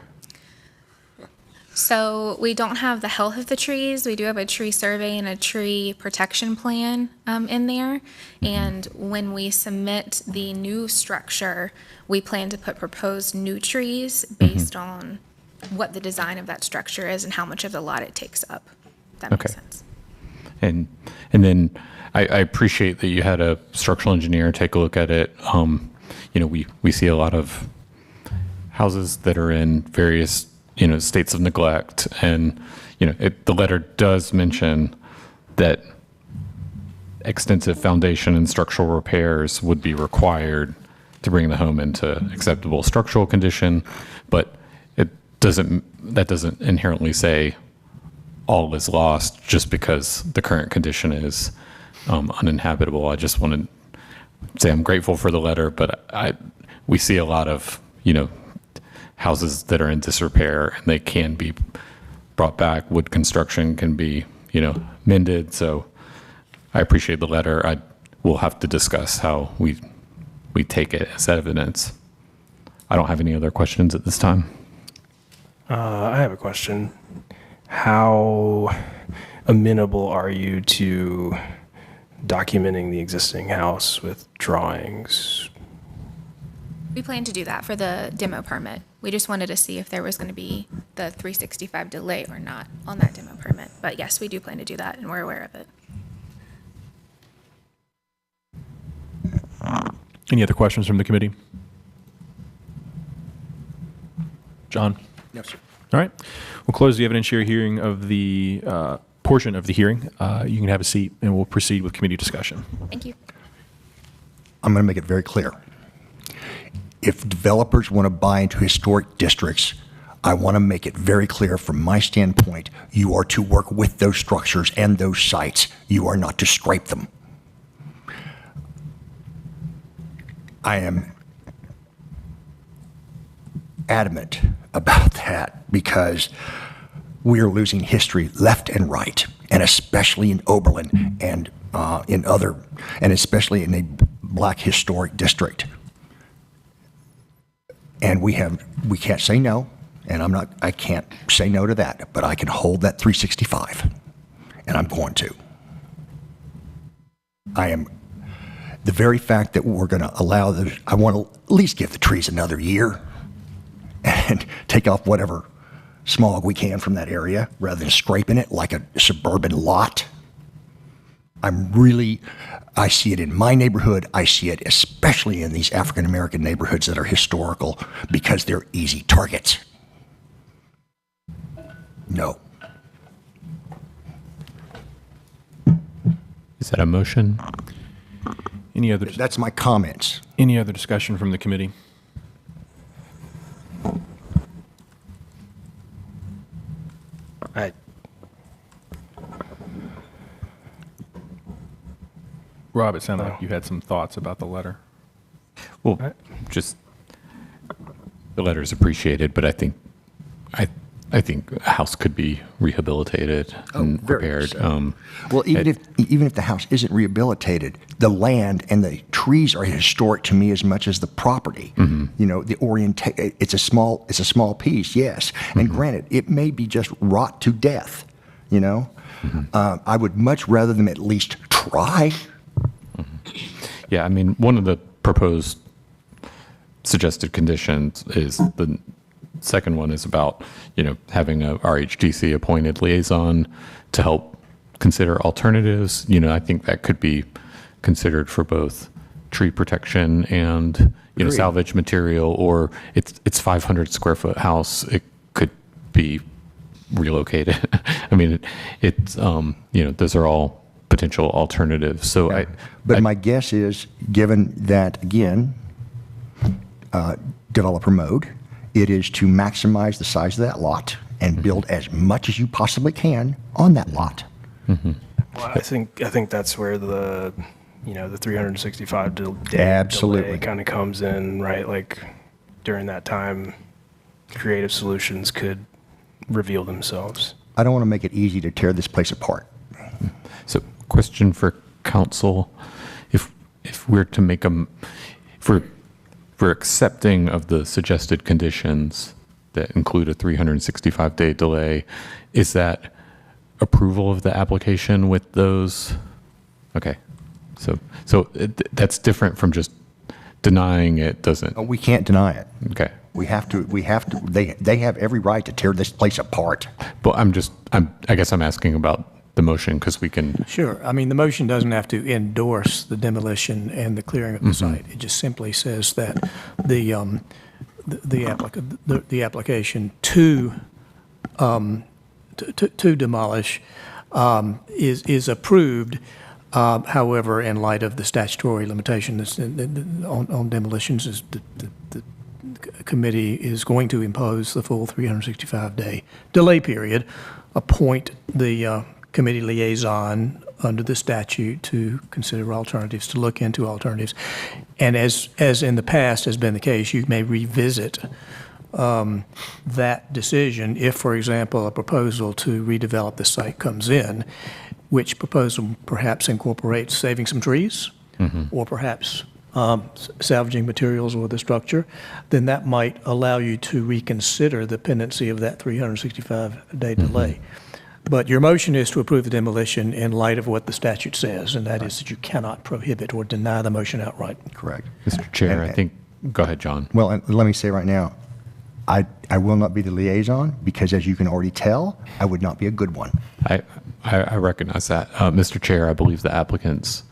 So we don't have the health of the trees. We do have a tree survey and a tree protection plan in there. And when we submit the new structure, we plan to put proposed new trees based on what the design of that structure is and how much of the lot it takes up. If that makes sense. And then I appreciate that you had a structural engineer take a look at it. We see a lot of houses that are in various states of neglect, and the letter does mention that extensive foundation and structural repairs would be required to bring the home into acceptable structural condition, but that doesn't inherently say all is lost just because the current condition is uninhabitable. I just want to say I'm grateful for the letter, but we see a lot of houses that are in disrepair, and they can be brought back. Wood construction can be mended. So I appreciate the letter. We'll have to discuss how we take it as evidence. I don't have any other questions at this time. I have a question. How amenable are you to documenting the existing house with drawings? We plan to do that for the demo permit. We just wanted to see if there was going to be the 365 delay or not on that demo permit. But yes, we do plan to do that, and we're aware of it. Any other questions from the committee? John? No, sir. All right. We'll close the evidentiary hearing of the portion of the hearing. You can have a seat, and we'll proceed with committee discussion. Thank you. I'm going to make it very clear. If developers want to buy into historic districts, I want to make it very clear from my standpoint, you are to work with those structures and those sites. You are not to scrape them. I am adamant about that because we are losing history left and right, and especially in Oberlin and and especially in a black historic district. And we can't say no, and I can't say no to that, but I can hold that 365, and I'm going to. The very fact that we're going to allow I want to at least give the trees another year and take off whatever smog we can from that area rather than scraping it like a suburban lot. I see it in my neighborhood. I see it especially in these African-American neighborhoods that are historical because they're easy targets. No. Is that a motion? That's my comments. Any other discussion from the committee? Rob, it sounded like you had some thoughts about the letter. Well, just the letter is appreciated, but I think a house could be rehabilitated and repaired. Well, even if the house isn't rehabilitated, the land and the trees are historic to me as much as the property. The it's a small piece, yes. And granted, it may be just rot to death. I would much rather them at least try. Yeah, I mean, one of the proposed suggested conditions is the second one is about, having a RHDC appointed liaison to help consider alternatives. I think that could be considered for both tree protection and, Agreed. salvage material, or it's 500 square foot house. It could be relocated. I mean, it's, those are all potential alternatives. So But my guess is, given that, again, developer mode, it is to maximize the size of that lot and build as much as you possibly can on that lot. Well, I think that's where the 365 day Absolutely. delay kind of comes in, right? Like during that time, creative solutions could reveal themselves. I don't want to make it easy to tear this place apart. So, question for council: if we're to make if we're accepting of the suggested conditions that include a 365-day delay, is that approval of the application with those? Okay, so that's different from just denying it. Doesn't? We can't deny it. Okay. We have to, they have every right to tear this place apart. But I guess I'm asking about the motion because we can. Sure. I mean, the motion doesn't have to endorse the demolition and the clearing of the site. It just simply says that the application to demolish is approved. However, in light of the statutory limitation on demolitions, is the committee is going to impose the full 365-day delay period, appoint the committee liaison under the statute to consider alternatives, to look into alternatives. And as in the past has been the case, you may revisit that decision if, for example, a proposal to redevelop the site comes in, which proposal perhaps incorporates saving some trees or perhaps salvaging materials or the structure, then that might allow you to reconsider the pendency of that 365-day delay. But your motion is to approve the demolition in light of what the statute says, and that is that you cannot prohibit or deny the motion outright. Correct. Mr. Chair, I think, go ahead, John. Well, and let me say right now, I will not be the liaison because, as you can already tell, I would not be a good one. I recognize that. Mr. Chair, I believe the applicants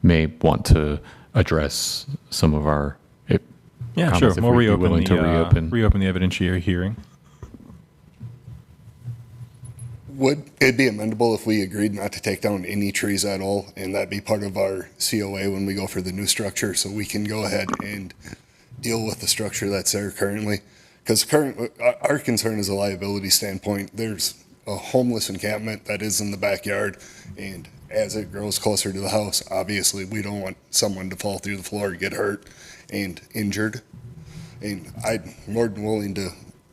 may want to address some of our Yeah, sure. comments if We'll we'd be reopen willing to reopen the evidentiary hearing. Would it be amendable if we agreed not to take down any trees at all, and that be part of our COA when we go for the new structure, so we can go ahead and deal with the structure that's there currently? Because our concern is a liability standpoint. There's a homeless encampment that is in the backyard, and as it grows closer to the house, obviously we don't want someone to fall through the floor, get hurt and injured. And I'm more than willing to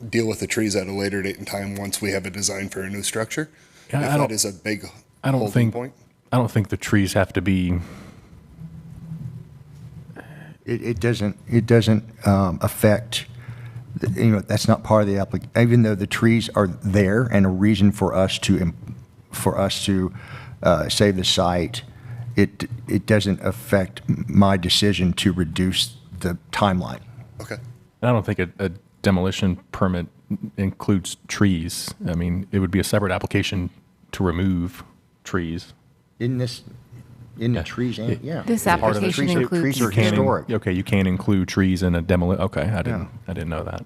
deal with the trees at a later date and time once we have a design for a new structure. Yeah, if that is a big holding point. I don't think the trees have to be. It doesn't affect. That's not part of the application. Even though the trees are there and a reason for us to save the site, it doesn't affect my decision to reduce the timeline. Okay. I don't think a demolition permit includes trees. I mean, it would be a separate application to remove trees. In the trees, yeah. This Part of the application trees- includes. Trees are historic. Okay, you can't include trees in a demolition. Okay, I didn't know that.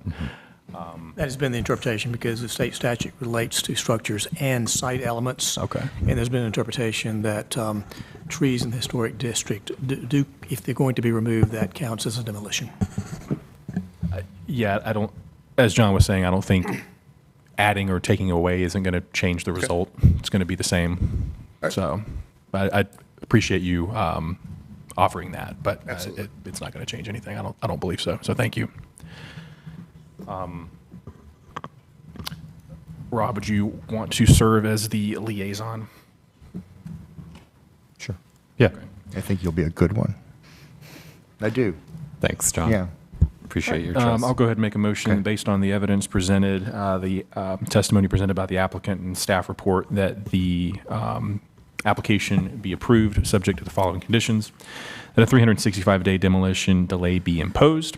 That has been the interpretation because the state statute relates to structures and site elements. Okay. And there's been an interpretation that trees in the historic district do, if they're going to be removed, that counts as a demolition. Yeah, I don't. As John was saying, I don't think adding or taking away isn't going to change the result. It's going to be the same. So, I appreciate you offering that, but it's not going to change anything. I don't believe so. So, thank you. Rob, would you want to serve as the liaison? Sure. Yeah. I think you'll be a good one. I do. Thanks, John. Yeah. Appreciate your trust. I'll go ahead and make a motion based on the evidence presented, the testimony presented by the applicant and staff report, that the application be approved subject to the following conditions: that a 365-day demolition delay be imposed,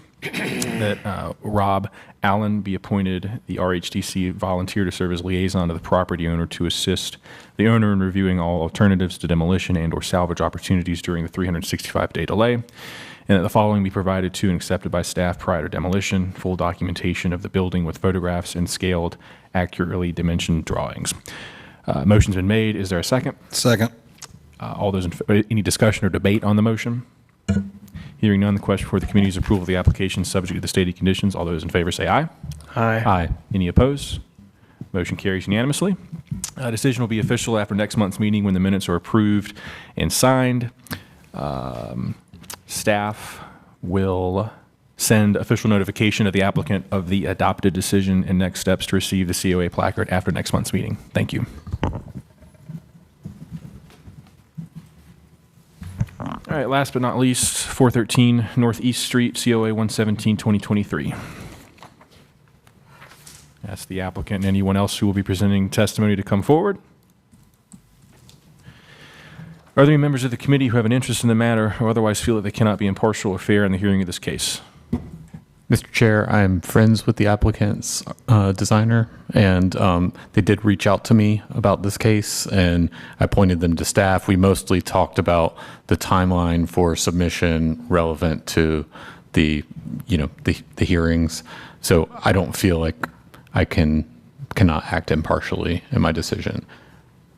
that Rob Allen be appointed the RHDC volunteer to serve as liaison to the property owner to assist the owner in reviewing all alternatives to demolition and/or salvage opportunities during the 365-day delay, and that the following be provided to and accepted by staff prior to demolition: full documentation of the building with photographs and scaled, accurately dimensioned drawings. Motion's been made. Is there a second? Second. All those any discussion or debate on the motion? Hearing none, the question before the committee is approval of the application subject to the stated conditions. All those in favor say aye. Aye. Aye. Any opposed? Motion carries unanimously. Decision will be official after next month's meeting when the minutes are approved and signed. Staff will send official notification of the applicant of the adopted decision and next steps to receive the COA placard after next month's meeting. Thank you. All right, last but not least, 413 Northeast Street, COA 117-2023. Ask the applicant and anyone else who will be presenting testimony to come forward. Are there any members of the committee who have an interest in the matter or otherwise feel that they cannot be impartial or fair in the hearing of this case? Mr. Chair, I'm friends with the applicant's designer, and they did reach out to me about this case, and I pointed them to staff. We mostly talked about the timeline for submission relevant to the hearings. So I don't feel like I cannot act impartially in my decision.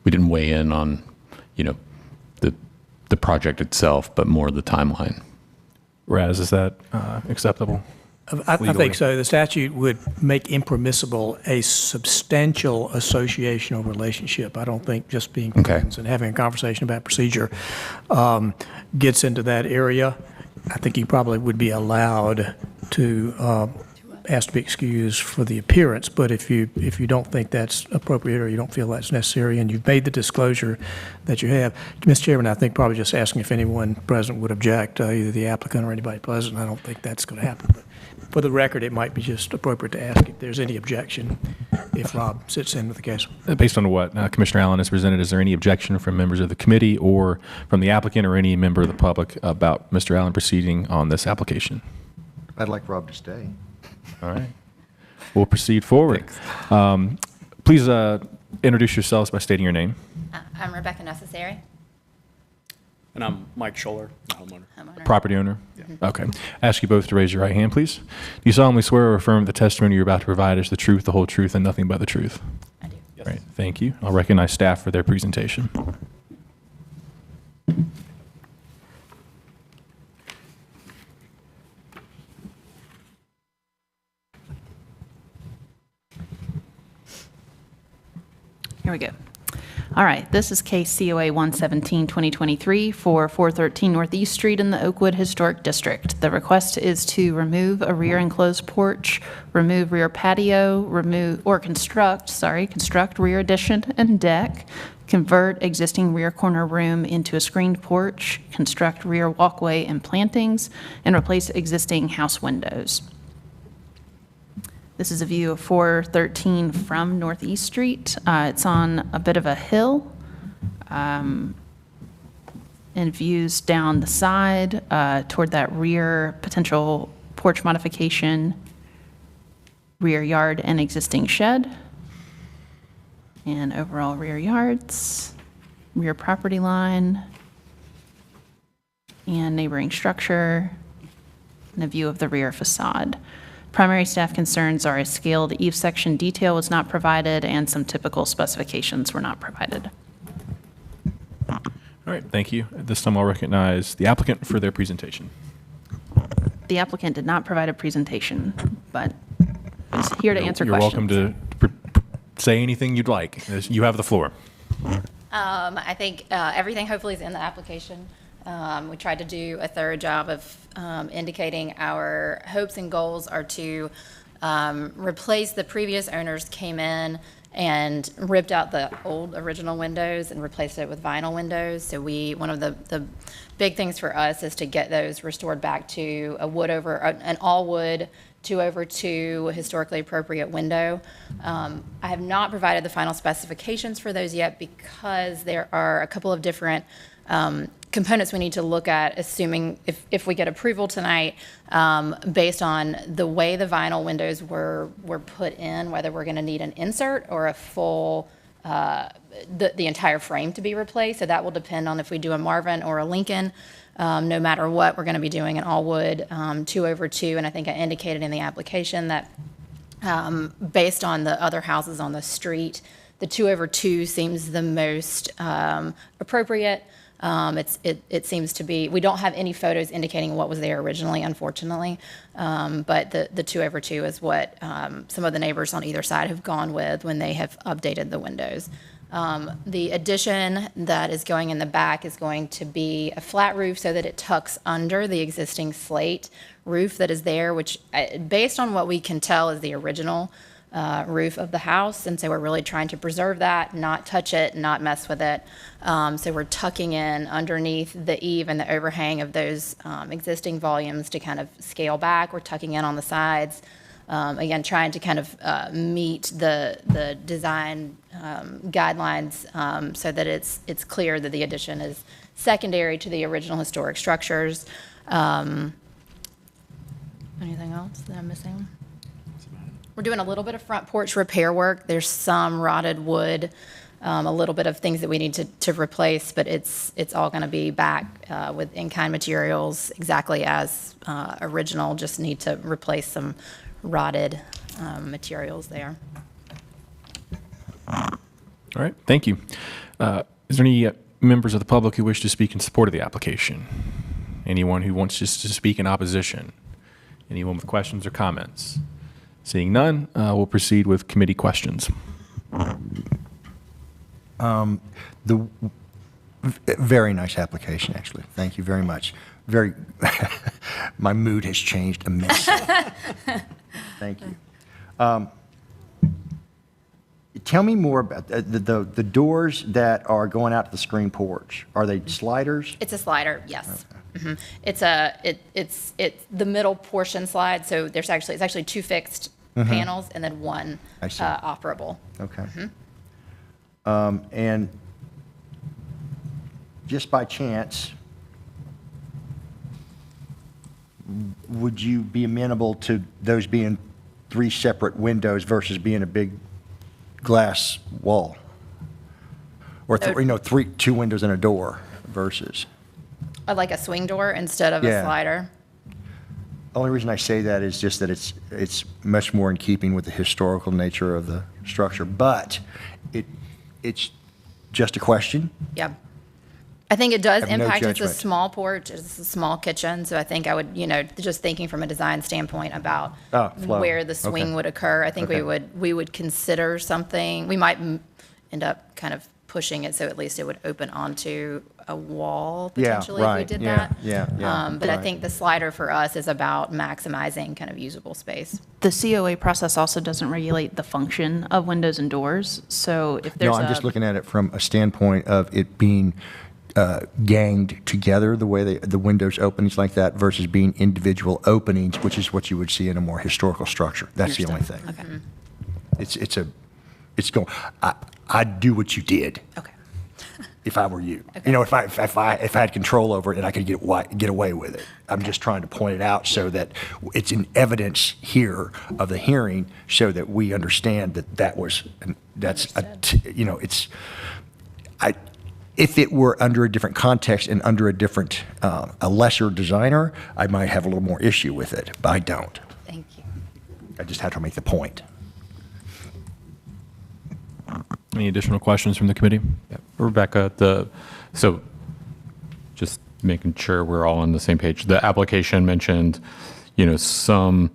We didn't weigh in on, the project itself, but more the timeline. Raz, is that acceptable? I think so. The statute would make impermissible a substantial association or relationship. I don't think just being friends and having a conversation about procedure gets into that area. I think you probably would be allowed to ask to be excused for the appearance, but if you don't think that's appropriate or you don't feel that's necessary and you've made the disclosure that you have, Mr. Chairman, I think probably just asking if anyone present would object, either the applicant or anybody present. I don't think that's going to happen. But for the record, it might be just appropriate to ask if there's any objection if Rob sits in with the case. Based on what Commissioner Allen has presented, is there any objection from members of the committee or from the applicant or any member of the public about Mr. Allen proceeding on this application? I'd like Rob to stay. All right. We'll proceed forward. Please introduce yourselves by stating your name. I'm Rebecca Necessary. And I'm Mike Scholler, the homeowner. Property owner? Yeah. Okay. Ask you both to raise your right hand, please. Do you solemnly swear or affirm the testimony you're about to provide is the truth, the whole truth, and nothing but the truth? I do. Yes. Great. Thank you. I'll recognize staff for their presentation. Here we go. All right, this is case COA 117-2023 for 413 Northeast Street in the Oakwood Historic District. The request is to remove a rear enclosed porch, remove rear patio, construct rear addition and deck, convert existing rear corner room into a screened porch, construct rear walkway and plantings, and replace existing house windows. This is a view of 413 from Northeast Street. It's on a bit of a hill, and views down the side toward that rear potential porch modification, rear yard and existing shed, and overall rear yards, rear property line, and neighboring structure, and a view of the rear facade. Primary staff concerns are a scaled eave section detail was not provided and some typical specifications were not provided. All right, thank you. At this time, I'll recognize the applicant for their presentation. The applicant did not provide a presentation, but is here to answer You're questions. welcome to say anything you'd like. You have the floor. I think everything hopefully is in the application. We tried to do a thorough job of indicating our hopes and goals are to replace the previous owners came in and ripped out the old original windows and replaced it with vinyl windows. So one of the big things for us is to get those restored back to an all wood 2/2 historically appropriate window. I have not provided the final specifications for those yet because there are a couple of different components we need to look at, assuming if we get approval tonight, based on the way the vinyl windows were put in, whether we're going to need an insert or a full, the entire frame to be replaced. So that will depend on if we do a Marvin or a Lincoln. No matter what, we're going to be doing an all-wood 2/2, and I think I indicated in the application that based on the other houses on the street, the 2/2 seems the most appropriate. It seems to be, we don't have any photos indicating what was there originally, unfortunately, but the 2/2 is what some of the neighbors on either side have gone with when they have updated the windows. The addition that is going in the back is going to be a flat roof so that it tucks under the existing slate roof that is there, which based on what we can tell is the original roof of the house. And so we're really trying to preserve that, not touch it, not mess with it. So we're tucking in underneath the eave and the overhang of those existing volumes to kind of scale back. We're tucking in on the sides. Again, trying to kind of meet the design guidelines so that it's clear that the addition is secondary to the original historic structures. Anything else that I'm missing? We're doing a little bit of front porch repair work. There's some rotted wood, a little bit of things that we need to replace, but it's all going to be back with in-kind materials exactly as original. Just need to replace some rotted materials there. All right, thank you. Is there any members of the public who wish to speak in support of the application? Anyone who wants just to speak in opposition? Anyone with questions or comments? Seeing none, we'll proceed with committee questions. Very nice application, actually. Thank you very much. My mood has changed immensely. Thank you. Tell me more about the doors that are going out to the screen porch. Are they sliders? It's a slider, yes. Okay. It's the middle portion slide. So it's actually two fixed panels and then one operable. Okay. And just by chance, would you be amenable to those being 3 separate windows versus being a big glass wall? Or 2 windows and a door versus? Like a swing door instead of a slider. The only reason I say that is just that it's much more in keeping with the historical nature of the structure, but it's just a question. Yeah. I think it does I have no impact. It's a judgment. small porch. It's a small kitchen. So I think I would, just thinking from a design standpoint about flow. where the swing Okay. would occur, I think Okay. we would consider something. We might end up kind of pushing it so at least it would open onto a wall potentially if we did that. But I think the slider for us is about maximizing kind of usable space. The COA process also doesn't regulate the function of windows and doors. So if there's No, I'm just looking at it from a standpoint of it being ganged together, the way the windows openings like that versus being individual openings, which is what you would see in a more historical structure. That's the only thing. Okay. It's going, I'd do what you did. Okay. If I were you. Okay. If I had control over it and I could get away with it. I'm just trying to point it out so that it's in evidence here of the hearing so that we understand if it were under a different context and under a different, a lesser designer, I might have a little more issue with it, but I don't. Thank you. I just have to make the point. Any additional questions from the committee? Rebecca, so just making sure we're all on the same page. The application mentioned, some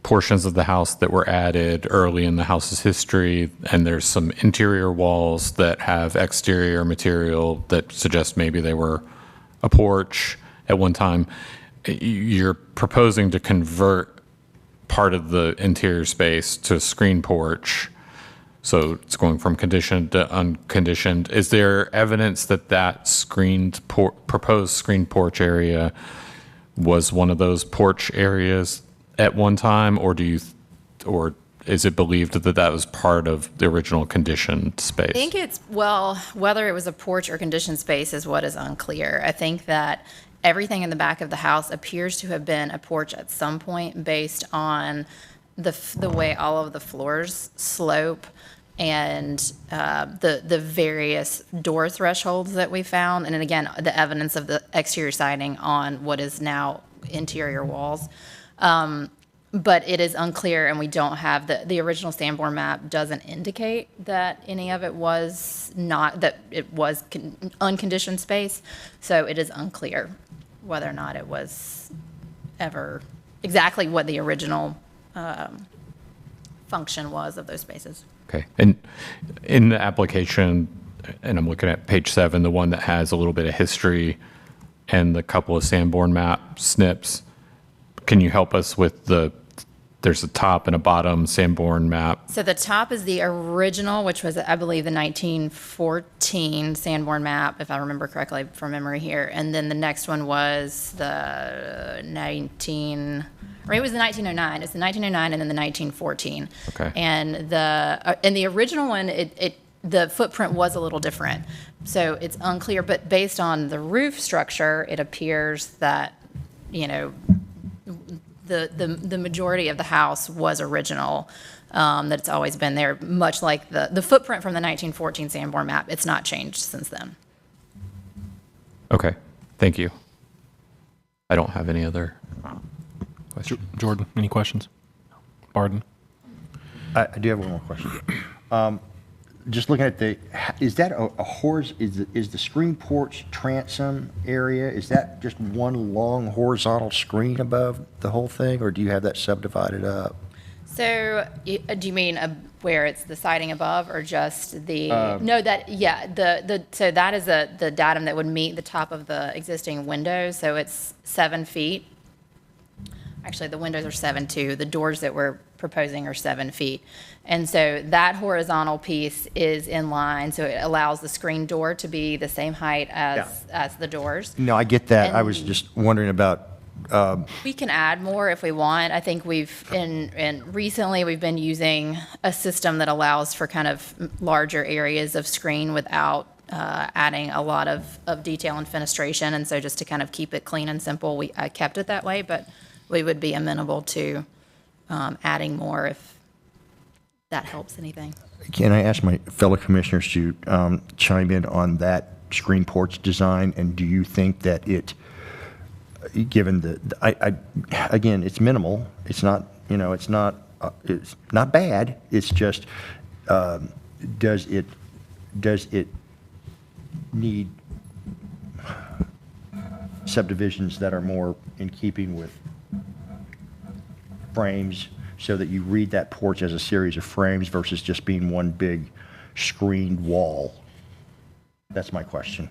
portions of the house that were added early in the house's history, and there's some interior walls that have exterior material that suggest maybe they were a porch at one time. You're proposing to convert part of the interior space to a screen porch. So it's going from conditioned to unconditioned. Is there evidence that proposed screened porch area was one of those porch areas at one time, or is it believed that that was part of the original conditioned space? I think it's, well, whether it was a porch or conditioned space is what is unclear. I think that everything in the back of the house appears to have been a porch at some point based on the way all of the floors slope and the various door thresholds that we found. And then again, the evidence of the exterior siding on what is now interior walls. But it is unclear, and we don't have, the original Sanborn map doesn't indicate that any of it was not, that it was unconditioned space. So it is unclear whether or not it was ever exactly what the original function was of those spaces. Okay. And in the application, and I'm looking at page 7, the one that has a little bit of history and the couple of Sanborn map snips, can you help us with there's a top and a bottom Sanborn map? So the top is the original, which was, I believe, the 1914 Sanborn map, if I remember correctly from memory here. And then the next one was the 1909. It's the 1909 and then the 1914. Okay. And the original one, the footprint was a little different. So it's unclear, but based on the roof structure, it appears that, you know, the majority of the house was original, that it's always been there, much like the footprint from the 1914 Sanborn map. It's not changed since then. Okay. Thank you. I don't have any other questions. Jordan, any questions? Barden? I do have one more question. Just looking at is that a is the screen porch transom area, is that just one long horizontal screen above the whole thing, or do you have that subdivided up? So do you mean where it's the siding above, or just the, so that is the datum that would meet the top of the existing windows. So it's 7 feet. Actually, the windows are 7.2. The doors that we're proposing are 7 feet. And so that horizontal piece is in line, so it allows the screen door to be the same height as the doors. No, I get that. And I was just wondering about. We can add more if we want. I think recently we've been using a system that allows for kind of larger areas of screen without adding a lot of detail and fenestration. And so just to kind of keep it clean and simple, I kept it that way, but we would be amenable to adding more if that helps anything. Can I ask my fellow commissioners to chime in on that screen porch design? And do you think that it, given again, it's minimal. It's not, it's not bad. It's just, does it need subdivisions that are more in keeping with frames, so that you read that porch as a series of frames versus just being one big screened wall? That's my question.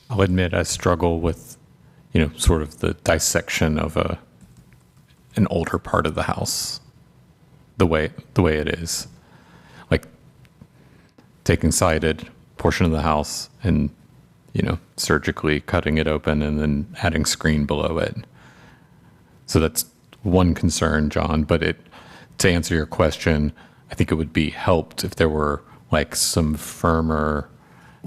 I'll admit I struggle with, sort of the dissection of an older part of the house, the way it is. Like taking sided portion of the house and surgically cutting it open and then adding screen below it. So that's one concern, John, but to answer your question, I think it would be helped if there were like some firmer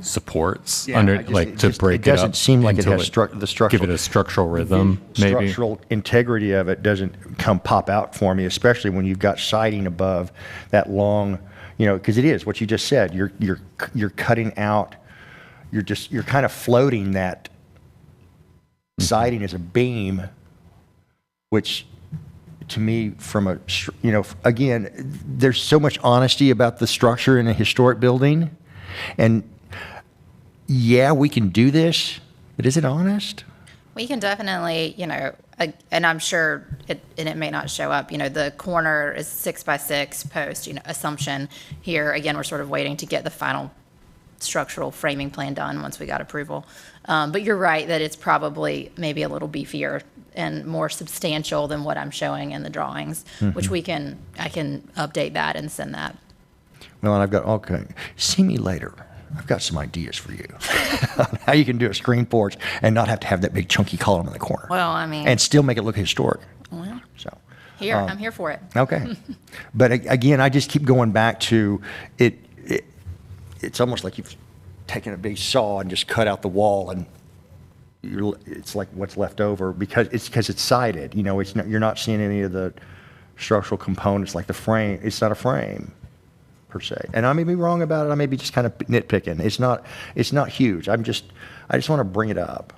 supports to break it up. It doesn't seem like it has the structural. Give it a structural rhythm, maybe. Structural integrity of it doesn't pop out for me, especially when you've got siding above that long, because it is what you just said. You're cutting out. You're kind of floating that siding as a beam, which to me, from again, there's so much honesty about the structure in a historic building, and yeah, we can do this, but is it honest? We can definitely, and I'm sure it may not show up, the corner is 6x6 post, assumption here. Again, we're sort of waiting to get the final structural framing plan done once we got approval. But you're right that it's probably maybe a little beefier and more substantial than what I'm showing in the drawings, which I can update that and send that. Well, and I've got see me later. I've got some ideas for you on how you can do a screen porch and not have to have that big chunky column in the corner. Well, I mean. And still make it look historic. Well, So. I'm here for it. Okay. But again, I just keep going back to it. It's almost like you've taken a big saw and just cut out the wall, and it's like what's left over because it's sided. You know, it's not, you're not seeing any of the structural components like the frame. It's not a frame per se. And I may be wrong about it. I may be just kind of nitpicking. It's not huge. I just want to bring it up.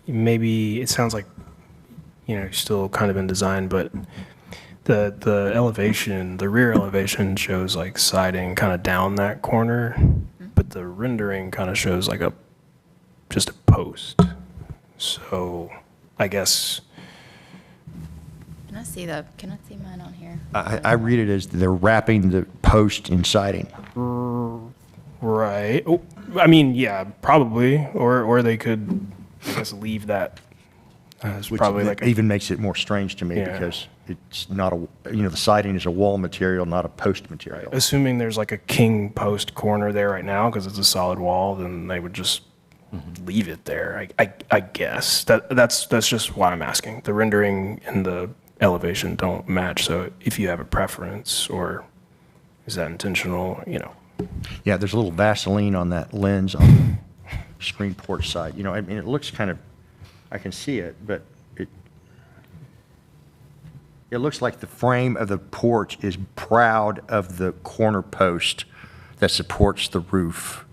Maybe it sounds like, still kind of in design, but the elevation, the rear elevation shows like siding kind of down that corner, but the rendering kind of shows like just a post. So I guess. Can I see mine on here? I read it as they're wrapping the post in siding. Right. Oh, I mean, yeah, probably, or they could, I guess, leave that. It's Which probably like even makes it more strange to me because it's not the siding is a wall material, not a post material. Assuming there's like a king post corner there right now because it's a solid wall, then they would just leave it there. I guess that's just why I'm asking. The rendering and the elevation don't match. So if you have a preference, or is that intentional? Yeah, there's a little Vaseline on that lens on the screen porch side. I mean, it looks kind of, I can see it, but it looks like the frame of the porch is proud of the corner post that supports the roof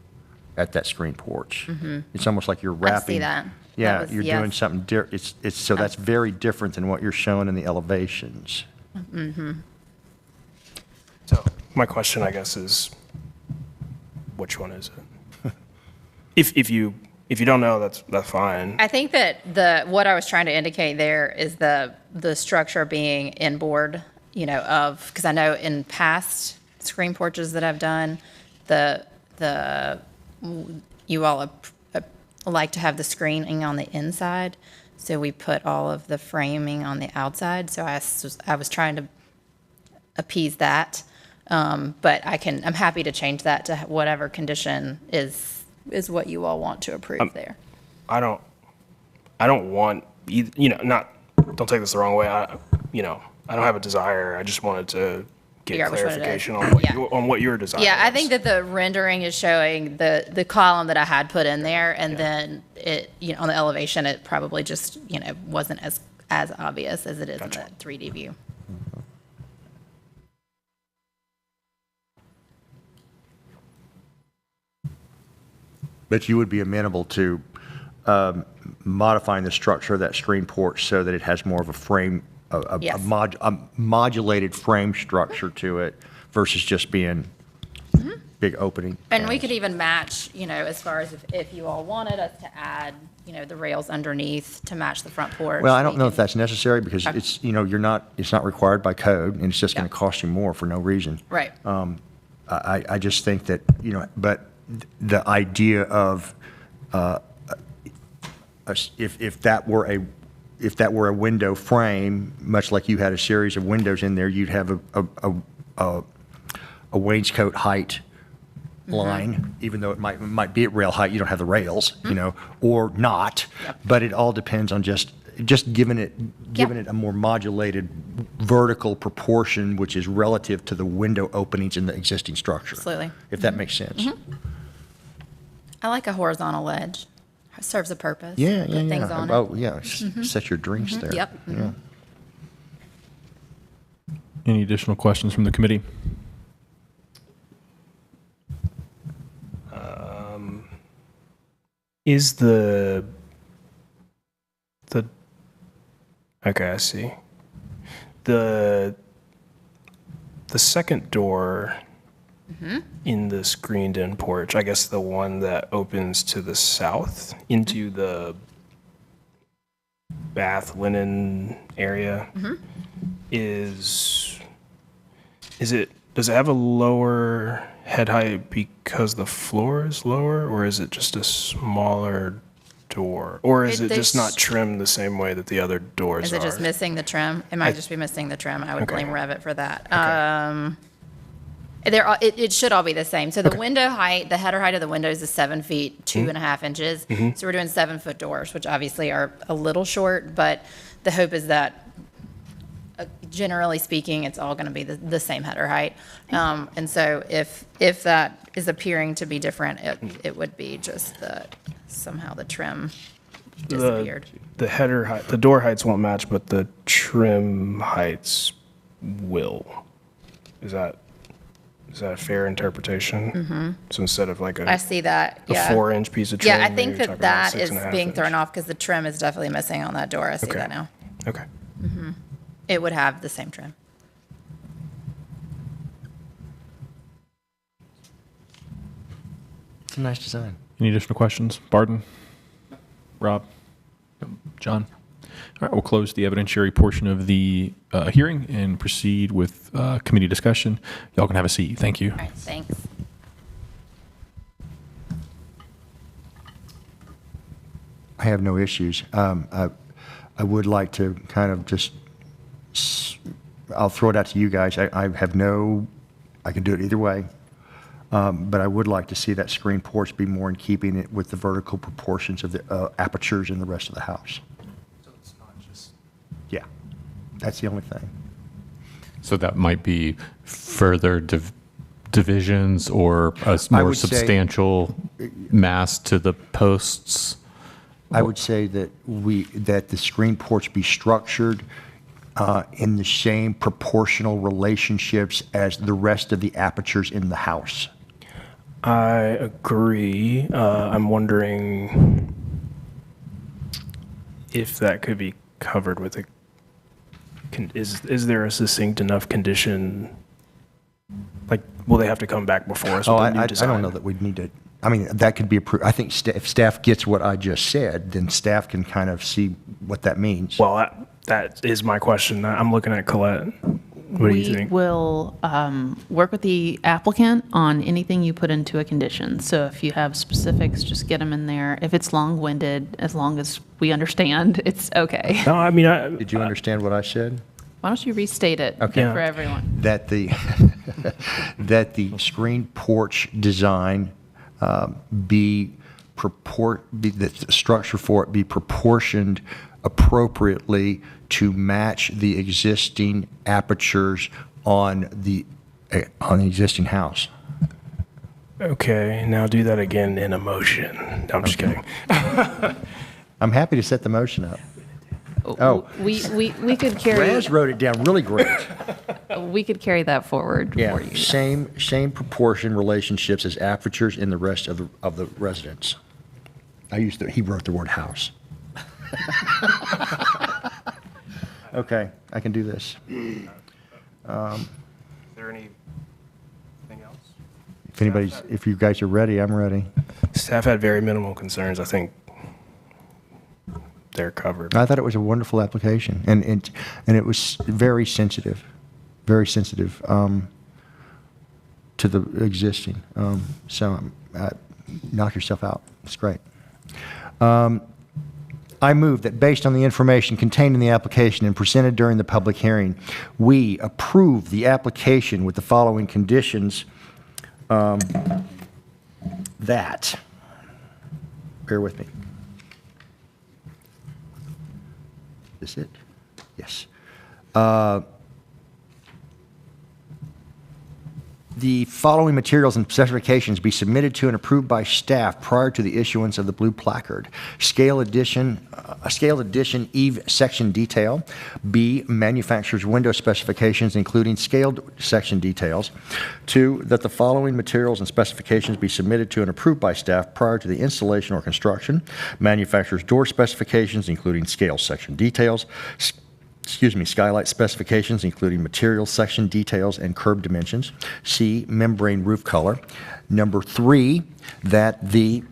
at that screen porch. It's almost like you're wrapping. I see that. Yeah, you're doing something different. So that's very different than what you're showing in the elevations. So my question, I guess, is which one is it? If you don't know, that's fine. I think that what I was trying to indicate there is the structure being inboard, because I know in past screen porches that I've done, you all like to have the screening on the inside, so we put all of the framing on the outside. So I was trying to appease that, but I'm happy to change that to whatever condition is what you all want to approve there. I don't want either, don't take this the wrong way. I don't have a desire. I just wanted to get clarification on what your desire Yeah, I is. think that the rendering is showing the column that I had put in there, and then it, on the elevation, it probably just, wasn't as obvious as it is in the 3D view. But you would be amenable to modifying the structure of that screen porch so that it has more of a frame, Yes. a modulated frame structure to it versus just being big opening. And we could even match, as far as if you all wanted us to add, the rails underneath to match the front porch. Well, I don't know if that's necessary because it's, it's not required by code and it's just going to cost you more for no reason. Right. I just think that, but the idea of if that were a window frame, much like you had a series of windows in there, you'd have a wainscot height line, even though it might be at rail height, you don't have the rails, or not. Yep. But it all depends on just giving it a more modulated vertical proportion, which is relative to the window openings in the existing structure. Absolutely. If that makes sense. I like a horizontal ledge. It serves a purpose. Yeah. Put things on it. Oh, yeah. Set your drinks there. Yep. Yeah. Any additional questions from the committee? Is the okay, I see. The second door in the screened-in porch, I guess the one that opens to the south into the bath linen area, does it have a lower head height because the floor is lower, or is it just a smaller door? Or is it just not trimmed the same way that the other doors are? Is it just missing the trim? It might just be missing the trim. I would blame Revit for that. It should all be the same. So the window height, the header height of the windows is 7 feet, 2.5 inches. So we're doing 7-foot doors, which obviously are a little short, but the hope is that generally speaking, it's all going to be the same header height. And so if that is appearing to be different, it would be just that somehow the trim disappeared. The header height, the door heights won't match, but the trim heights will. Is that a fair interpretation? So instead of like I see that. a Yeah. 4-inch piece of trim. Yeah, I think you're talking that about is 6.5 being inch. thrown off because the trim is definitely missing on that door. I see that now. Okay. It would have the same trim. It's a nice design. Any additional questions? Barden? Rob? John? All right, we'll close the evidentiary portion of the hearing and proceed with committee discussion. Y'all can have a seat. Thank you. All right, thanks. I have no issues. I would like to kind of just, I'll throw it out to you guys. I have no, I can do it either way. But I would like to see that screen porch be more in keeping it with the vertical proportions of the apertures in the rest of the house. So it's not just. Yeah, that's the only thing. So that might be further divisions or a I more would say- substantial mass to the posts. I would say that that the screen porch be structured in the same proportional relationships as the rest of the apertures in the house. I agree. I'm wondering if that could be covered with a. Is there a succinct enough condition? Like, will they have to come back before us with a new I design? don't know that we'd need to. I mean, that could be approved. I think if staff gets what I just said, then staff can kind of see what that means. Well, that is my question. I'm looking at Colette. What do you think? We will work with the applicant on anything you put into a condition. So if you have specifics, just get them in there. If it's long-winded, as long as we understand, it's okay. No, I mean, Did you understand what I said? Why don't you restate it Okay. for everyone? That the that the screen porch design be the structure for it be proportioned appropriately to match the existing apertures on the existing house. Okay, now do that again in a motion. No, I'm just kidding. I'm happy to set the motion up. Oh. We could carry, Raz wrote it down really great. we could carry that forward for Yeah, you. same proportion relationships as apertures in the rest of the residence. He wrote the word house. Okay, I can do this. Is there anything else? If you guys are ready, I'm ready. Staff had very minimal concerns. I think they're covered. I thought it was a wonderful application, and it was very sensitive to the existing. So knock yourself out. It's great. I move that based on the information contained in the application and presented during the public hearing, we approve the application with the following conditions. That, bear with me. Is this it? Yes. The following materials and specifications be submitted to and approved by staff prior to the issuance of the blue placard. A scale addition eave section detail. B, manufacturer's window specifications, including scaled section details. 2, that the following materials and specifications be submitted to and approved by staff prior to the installation or construction. Manufacturer's door specifications, including scale section details. Skylight specifications, including material section details and curb dimensions. C, membrane roof color. Number 3, that the...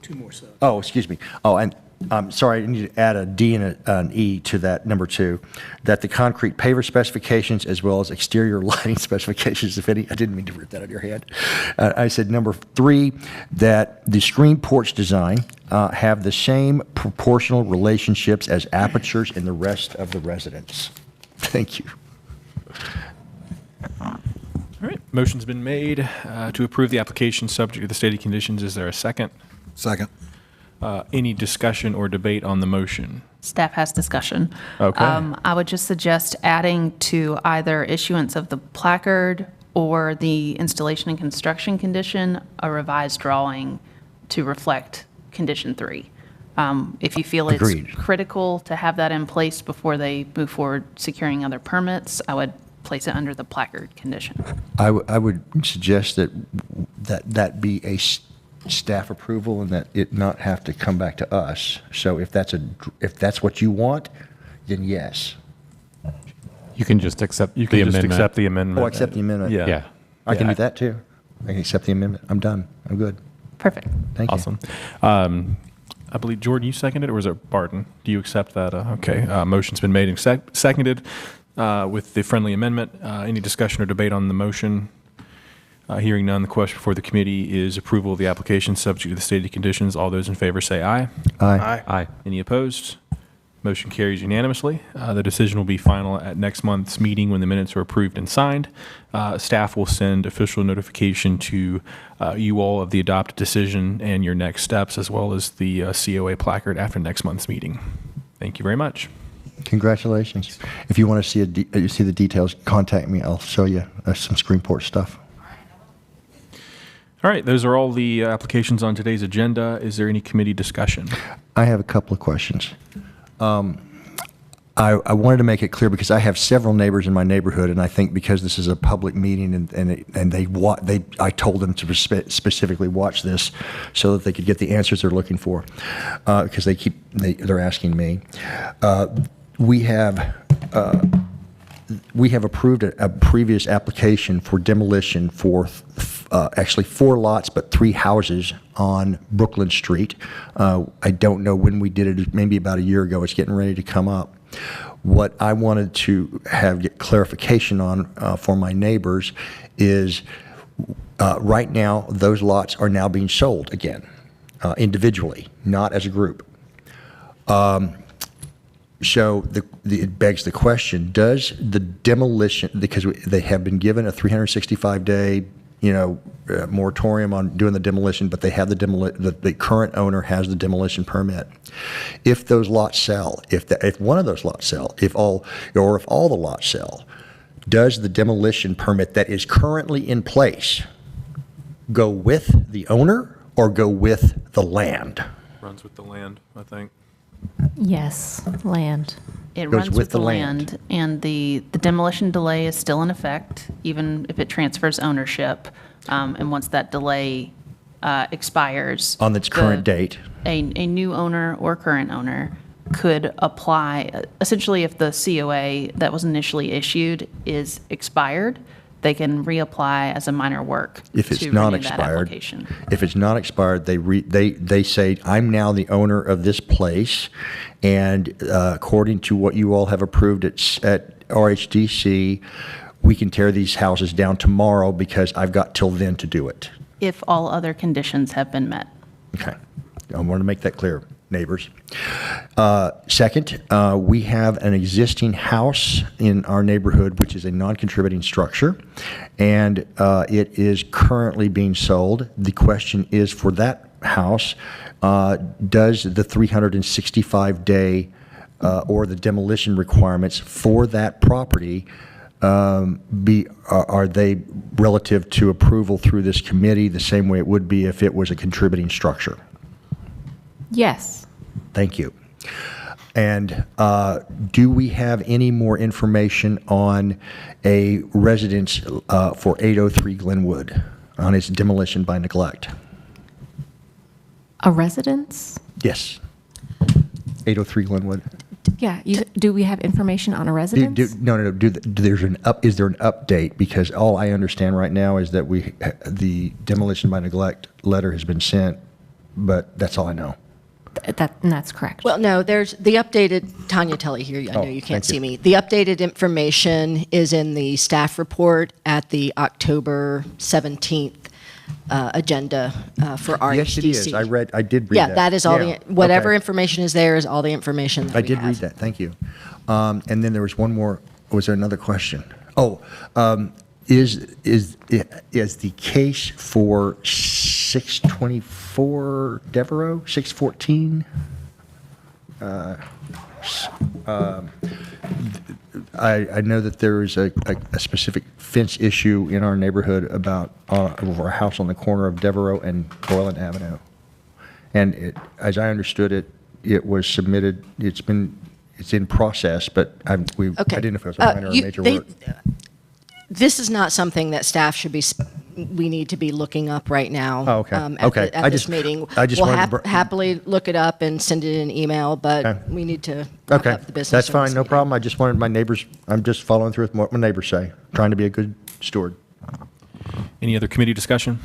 Two more subs. Oh, excuse me. Oh, and I'm sorry, I need to add a D and an E to that, number 2, that the concrete paver specifications as well as exterior lighting specifications, if any, I didn't mean to rip that out of your head. I said number 3, that the screen porch design have the same proportional relationships as apertures in the rest of the residence. Thank you. Motion's been made to approve the application subject to the stated conditions. Is there a second? Second. Any discussion or debate on the motion? Staff has discussion. Okay. I would just suggest adding to either issuance of the placard or the installation and construction condition, a revised drawing to reflect condition 3. If you feel it's Agreed. critical to have that in place before they move forward securing other permits, I would place it under the placard condition. I would suggest that be a staff approval and that it not have to come back to us. So if that's what you want, then yes. You can just accept the Just amendment. accept the amendment. Oh, accept the amendment. Yeah. Yeah. I can Yeah. do that too. I can accept the amendment. I'm done. I'm good. Perfect. Thank you. Awesome. I believe, Jordan, you seconded, or was it Barton? Do you accept that? Okay. Motion's been made and seconded with the friendly amendment. Any discussion or debate on the motion? Hearing none, the question before the committee is approval of the application subject to the stated conditions. All those in favor say aye. Aye. Aye. Any opposed? Motion carries unanimously. The decision will be final at next month's meeting when the minutes are approved and signed. Staff will send official notification to you all of the adopted decision and your next steps, as well as the COA placard after next month's meeting. Thank you very much. Congratulations. If you want to see the details, contact me. I'll show you some Screenport stuff. All right, those are all the applications on today's agenda. Is there any committee discussion? I have a couple of questions. I wanted to make it clear because I have several neighbors in my neighborhood, and I think because this is a public meeting and I told them to specifically watch this so that they could get the answers they're looking for because they're asking me. We have approved a previous application for demolition for actually 4 lots, but 3 houses on Brooklyn Street. I don't know when we did it, maybe about a year ago. It's getting ready to come up. What I wanted to get clarification on for my neighbors is right now those lots are now being sold again, individually, not as a group. So it begs the question, does the demolition, because they have been given a 365-day, moratorium on doing the demolition, but they have the current owner has the demolition permit. If those lots sell, if one of those lots sell, if all the lots sell, does the demolition permit that is currently in place go with the owner or go with the land? Runs with the land, I think. Yes, land. It Goes runs with with the the land. land, and the demolition delay is still in effect, even if it transfers ownership. And once that delay expires. On its current date. A new owner or current owner could apply, essentially if the COA that was initially issued is expired, they can reapply as a minor work If it's to not renew that expired, application. if it's not expired, they say, I'm now the owner of this place, and according to what you all have approved at RHDC, we can tear these houses down tomorrow because I've got till then to do it. If all other conditions have been met. Okay. I want to make that clear, neighbors. Second, we have an existing house in our neighborhood, which is a non-contributing structure, and it is currently being sold. The question is for that house, does the 365-day or the demolition requirements for that property are they relative to approval through this committee the same way it would be if it was a contributing structure? Yes. Thank you. And do we have any more information on a residence for 803 Glenwood on its demolition by neglect? A residence? Yes. 803 Glenwood. Yeah. Do we have information on a residence? No. Is there an update? Because all I understand right now is that the demolition by neglect letter has been sent, but that's all I know. That's correct. Well, no, there's the updated, Tanya Tully here, I know you can't see me. The updated information is in the staff report at the October 17th agenda for RHDC. Yes, it is. I did read that. Yeah, that is all whatever information is there is all the information that I we did have. read that, thank you. And then there was one more, was there another question? is the case for 624 Devereaux, 614? I know that there is a specific fence issue in our neighborhood about over a house on the corner of Devereaux and Boylan Avenue. And as I understood it, it was submitted, it's in process, but I didn't know if it was a minor or major work. This is not something that staff should be, we need to be looking up right now. Oh, okay. At this meeting. We'll happily look it up and send it in an email, but we need to wrap up the business. That's during fine, this no meeting. problem. I just wanted my neighbors, I'm just following through with what my neighbors say, trying to be a good steward. Any other committee discussion?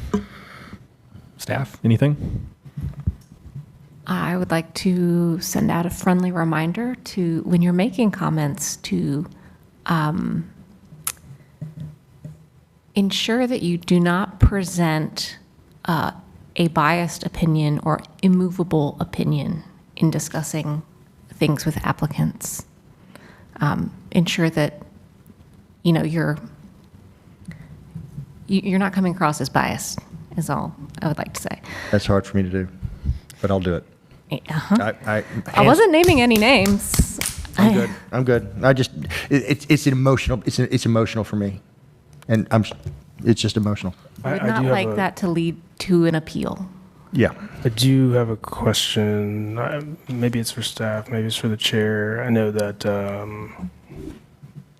Staff, anything? I would like to send out a friendly reminder to, when you're making comments, to ensure that you do not present a biased opinion or immovable opinion in discussing things with applicants. Ensure that, you know, you're not coming across as biased, is all I would like to say. That's hard for me to do, but I'll do it. Uh-huh. I wasn't naming any names. I'm good. I just, it's emotional, it's emotional for me. And it's just emotional. I would not like that to lead to an appeal. Yeah. I do have a question. Maybe it's for staff, maybe it's for the chair. I know that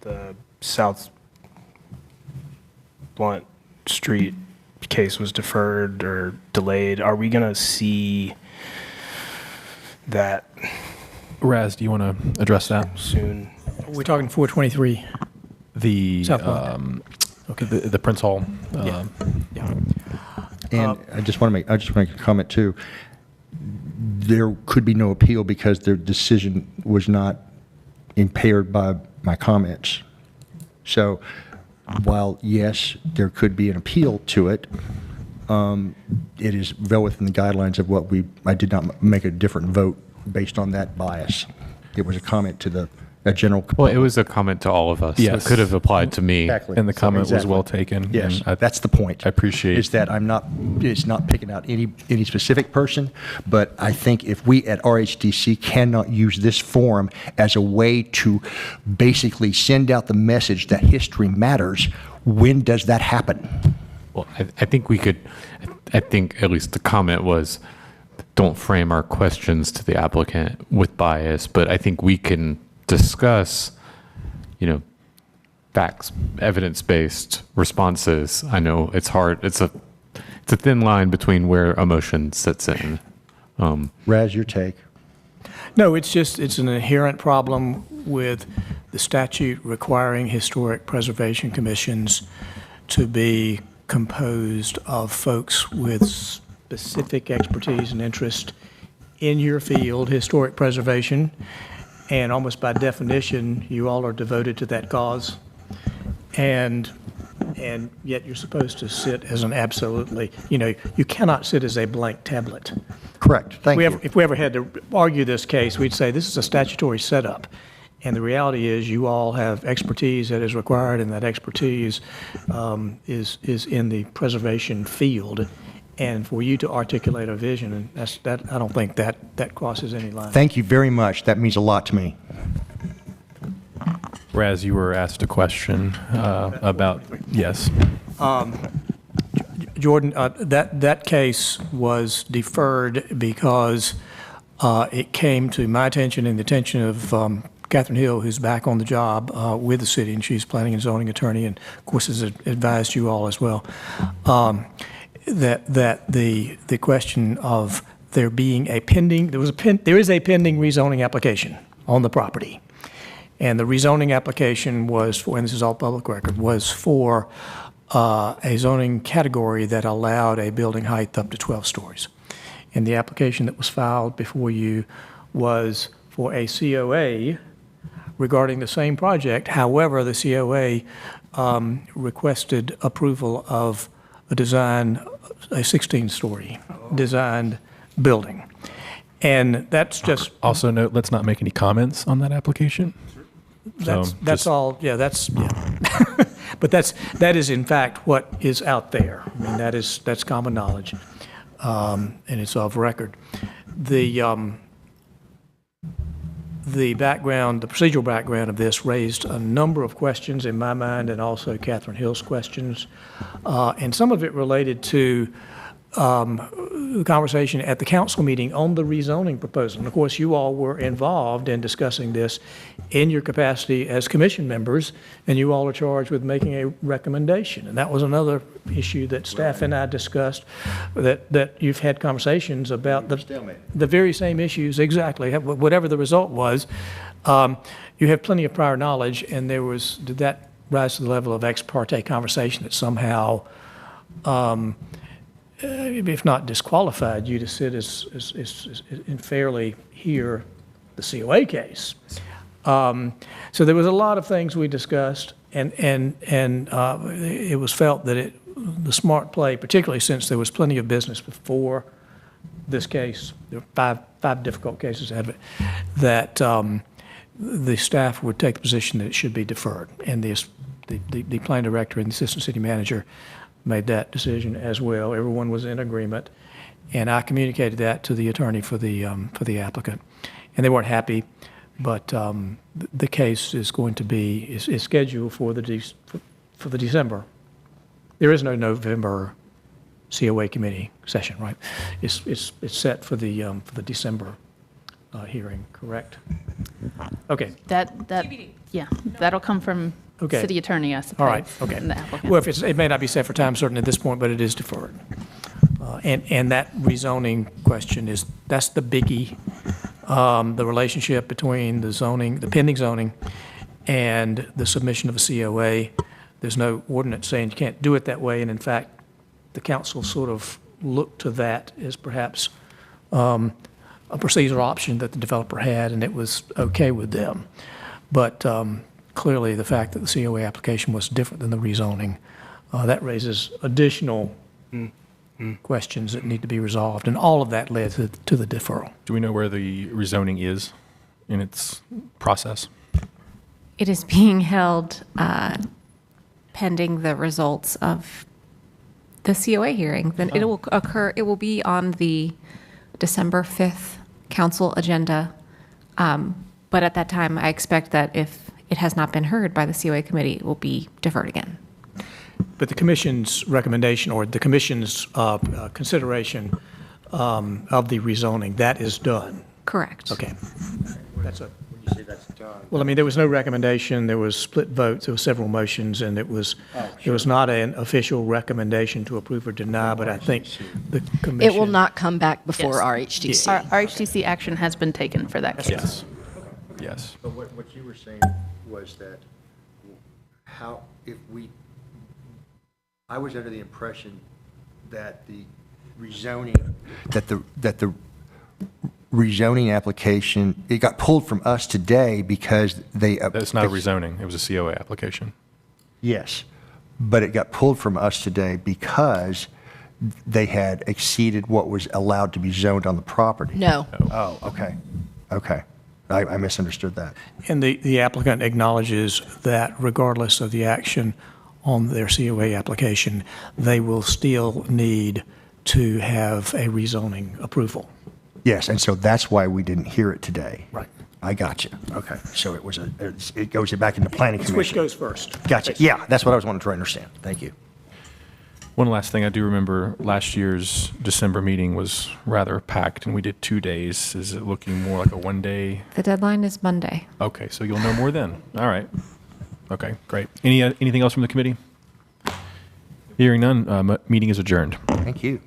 the South Blunt Street case was deferred or delayed. Are we going to see that? Raz, do you want to address that soon? We're talking 423. The South Blunt. Okay. The Prince Hall. Yeah. And I just want to make a comment too. There could be no appeal because their decision was not impaired by my comments. So while yes, there could be an appeal to it, it is well within the guidelines of what I did not make a different vote based on that bias. It was a comment to a general. Well, it was a comment to all of us. Yes. It could have applied to me. Exactly. And the comment was Exactly. well taken. Yes, and that's the point. I appreciate is that it's not picking out any specific person, but I think if we at RHDC cannot use this forum as a way to basically send out the message that history matters, when does that happen? Well, I think we could, I think at least the comment was, don't frame our questions to the applicant with bias, but I think we can discuss, facts, evidence-based responses. I know it's hard. It's a thin line between where emotion sits in. Raz, your take. No, it's an inherent problem with the statute requiring historic preservation commissions to be composed of folks with specific expertise and interest in your field, historic preservation, and almost by definition, you all are devoted to that cause. And yet you're supposed to sit as an absolutely, you cannot sit as a blank tablet. Correct. Thank you. If we ever had to argue this case, we'd say this is a statutory setup. And the reality is you all have expertise that is required, and that expertise is in the preservation field. And for you to articulate a vision, and I don't think that crosses any line. Thank you very much. That means a lot to me. Raz, you were asked a question about, yes. Jordan, that case was deferred because it came to my attention and the attention of Catherine Hill, who's back on the job with the city, and she's planning and zoning attorney, and of course has advised you all as well. That the question of there being a pending, there is a pending rezoning application on the property. And the rezoning application was for, and this is all public record, was for a zoning category that allowed a building height up to 12 stories. And the application that was filed before you was for a COA regarding the same project. However, the COA requested approval of a 16-story designed building. And that's just... Also note, let's not make any comments on that application. That's all, yeah, But that is in fact what is out there. I mean, that's common knowledge, and it's of record. The background, the procedural background of this raised a number of questions in my mind, and also Catherine Hill's questions, and some of it related to the conversation at the council meeting on the rezoning proposal. And of course, you all were involved in discussing this in your capacity as commission members, and you all are charged with making a recommendation. And that was another issue that staff and I discussed, that you've had conversations about the very same issues, exactly, whatever the result was. You have plenty of prior knowledge, and did that rise to the level of ex parte conversation that somehow, if not disqualified you to sit and fairly hear the COA case? So there was a lot of things we discussed, and it was felt that the smart play, particularly since there was plenty of business before this case, there were five difficult cases out of it, that the staff would take the position that it should be deferred. And the plan director and the assistant city manager made that decision as well. Everyone was in agreement, and I communicated that to the attorney for the applicant, and they weren't happy. But the case is going to be is scheduled for the December. There is no November COA committee session, right? It's set for the December hearing, correct? Okay. That'll come from city attorney, I suppose. All right. Okay. And the applicant. Well, it may not be set for time certain at this point, but it is deferred. And that rezoning question that's the biggie. The relationship between the pending zoning, and the submission of a COA. There's no ordinance saying you can't do it that way, and in fact, the council sort of looked to that as perhaps a procedural option that the developer had, and it was okay with them. But clearly, the fact that the COA application was different than the rezoning, that raises additional questions that need to be resolved, and all of that led to the deferral. Do we know where the rezoning is in its process? It is being held pending the results of the COA hearing. Then it will occur, it will be on the December 5th council agenda. But at that time, I expect that if it has not been heard by the COA committee, it will be deferred again. But the commission's recommendation, or the commission's consideration of the rezoning, that is done. Correct. Okay. When you say that's done. Well, I mean, there was no recommendation, there was split votes, there were several motions, and it was not an official recommendation to approve or deny, but I think the commission. It will not come back before RHDC. RHDC action has been taken for that case. Yes. Yes. But what you were saying was that I was under the impression that the rezoning, that the rezoning application, it got pulled from us today because they. That's not a rezoning. It was a COA application. Yes, but it got pulled from us today because they had exceeded what was allowed to be zoned on the property. No. Oh, okay. Okay. I misunderstood that. And the applicant acknowledges that regardless of the action on their COA application, they will still need to have a rezoning approval. Yes, and so that's why we didn't hear it today. Right. I got you. Okay. So it goes back into planning commission. Which goes first. Gotcha. Yeah, that's what I was wanting to try to understand. Thank you. One last thing, I do remember last year's December meeting was rather packed, and we did 2 days. Is it looking more like a 1 day? The deadline is Monday. Okay, so you'll know more then. All right. Okay, great. Anything else from the committee? Hearing none, meeting is adjourned. Thank you.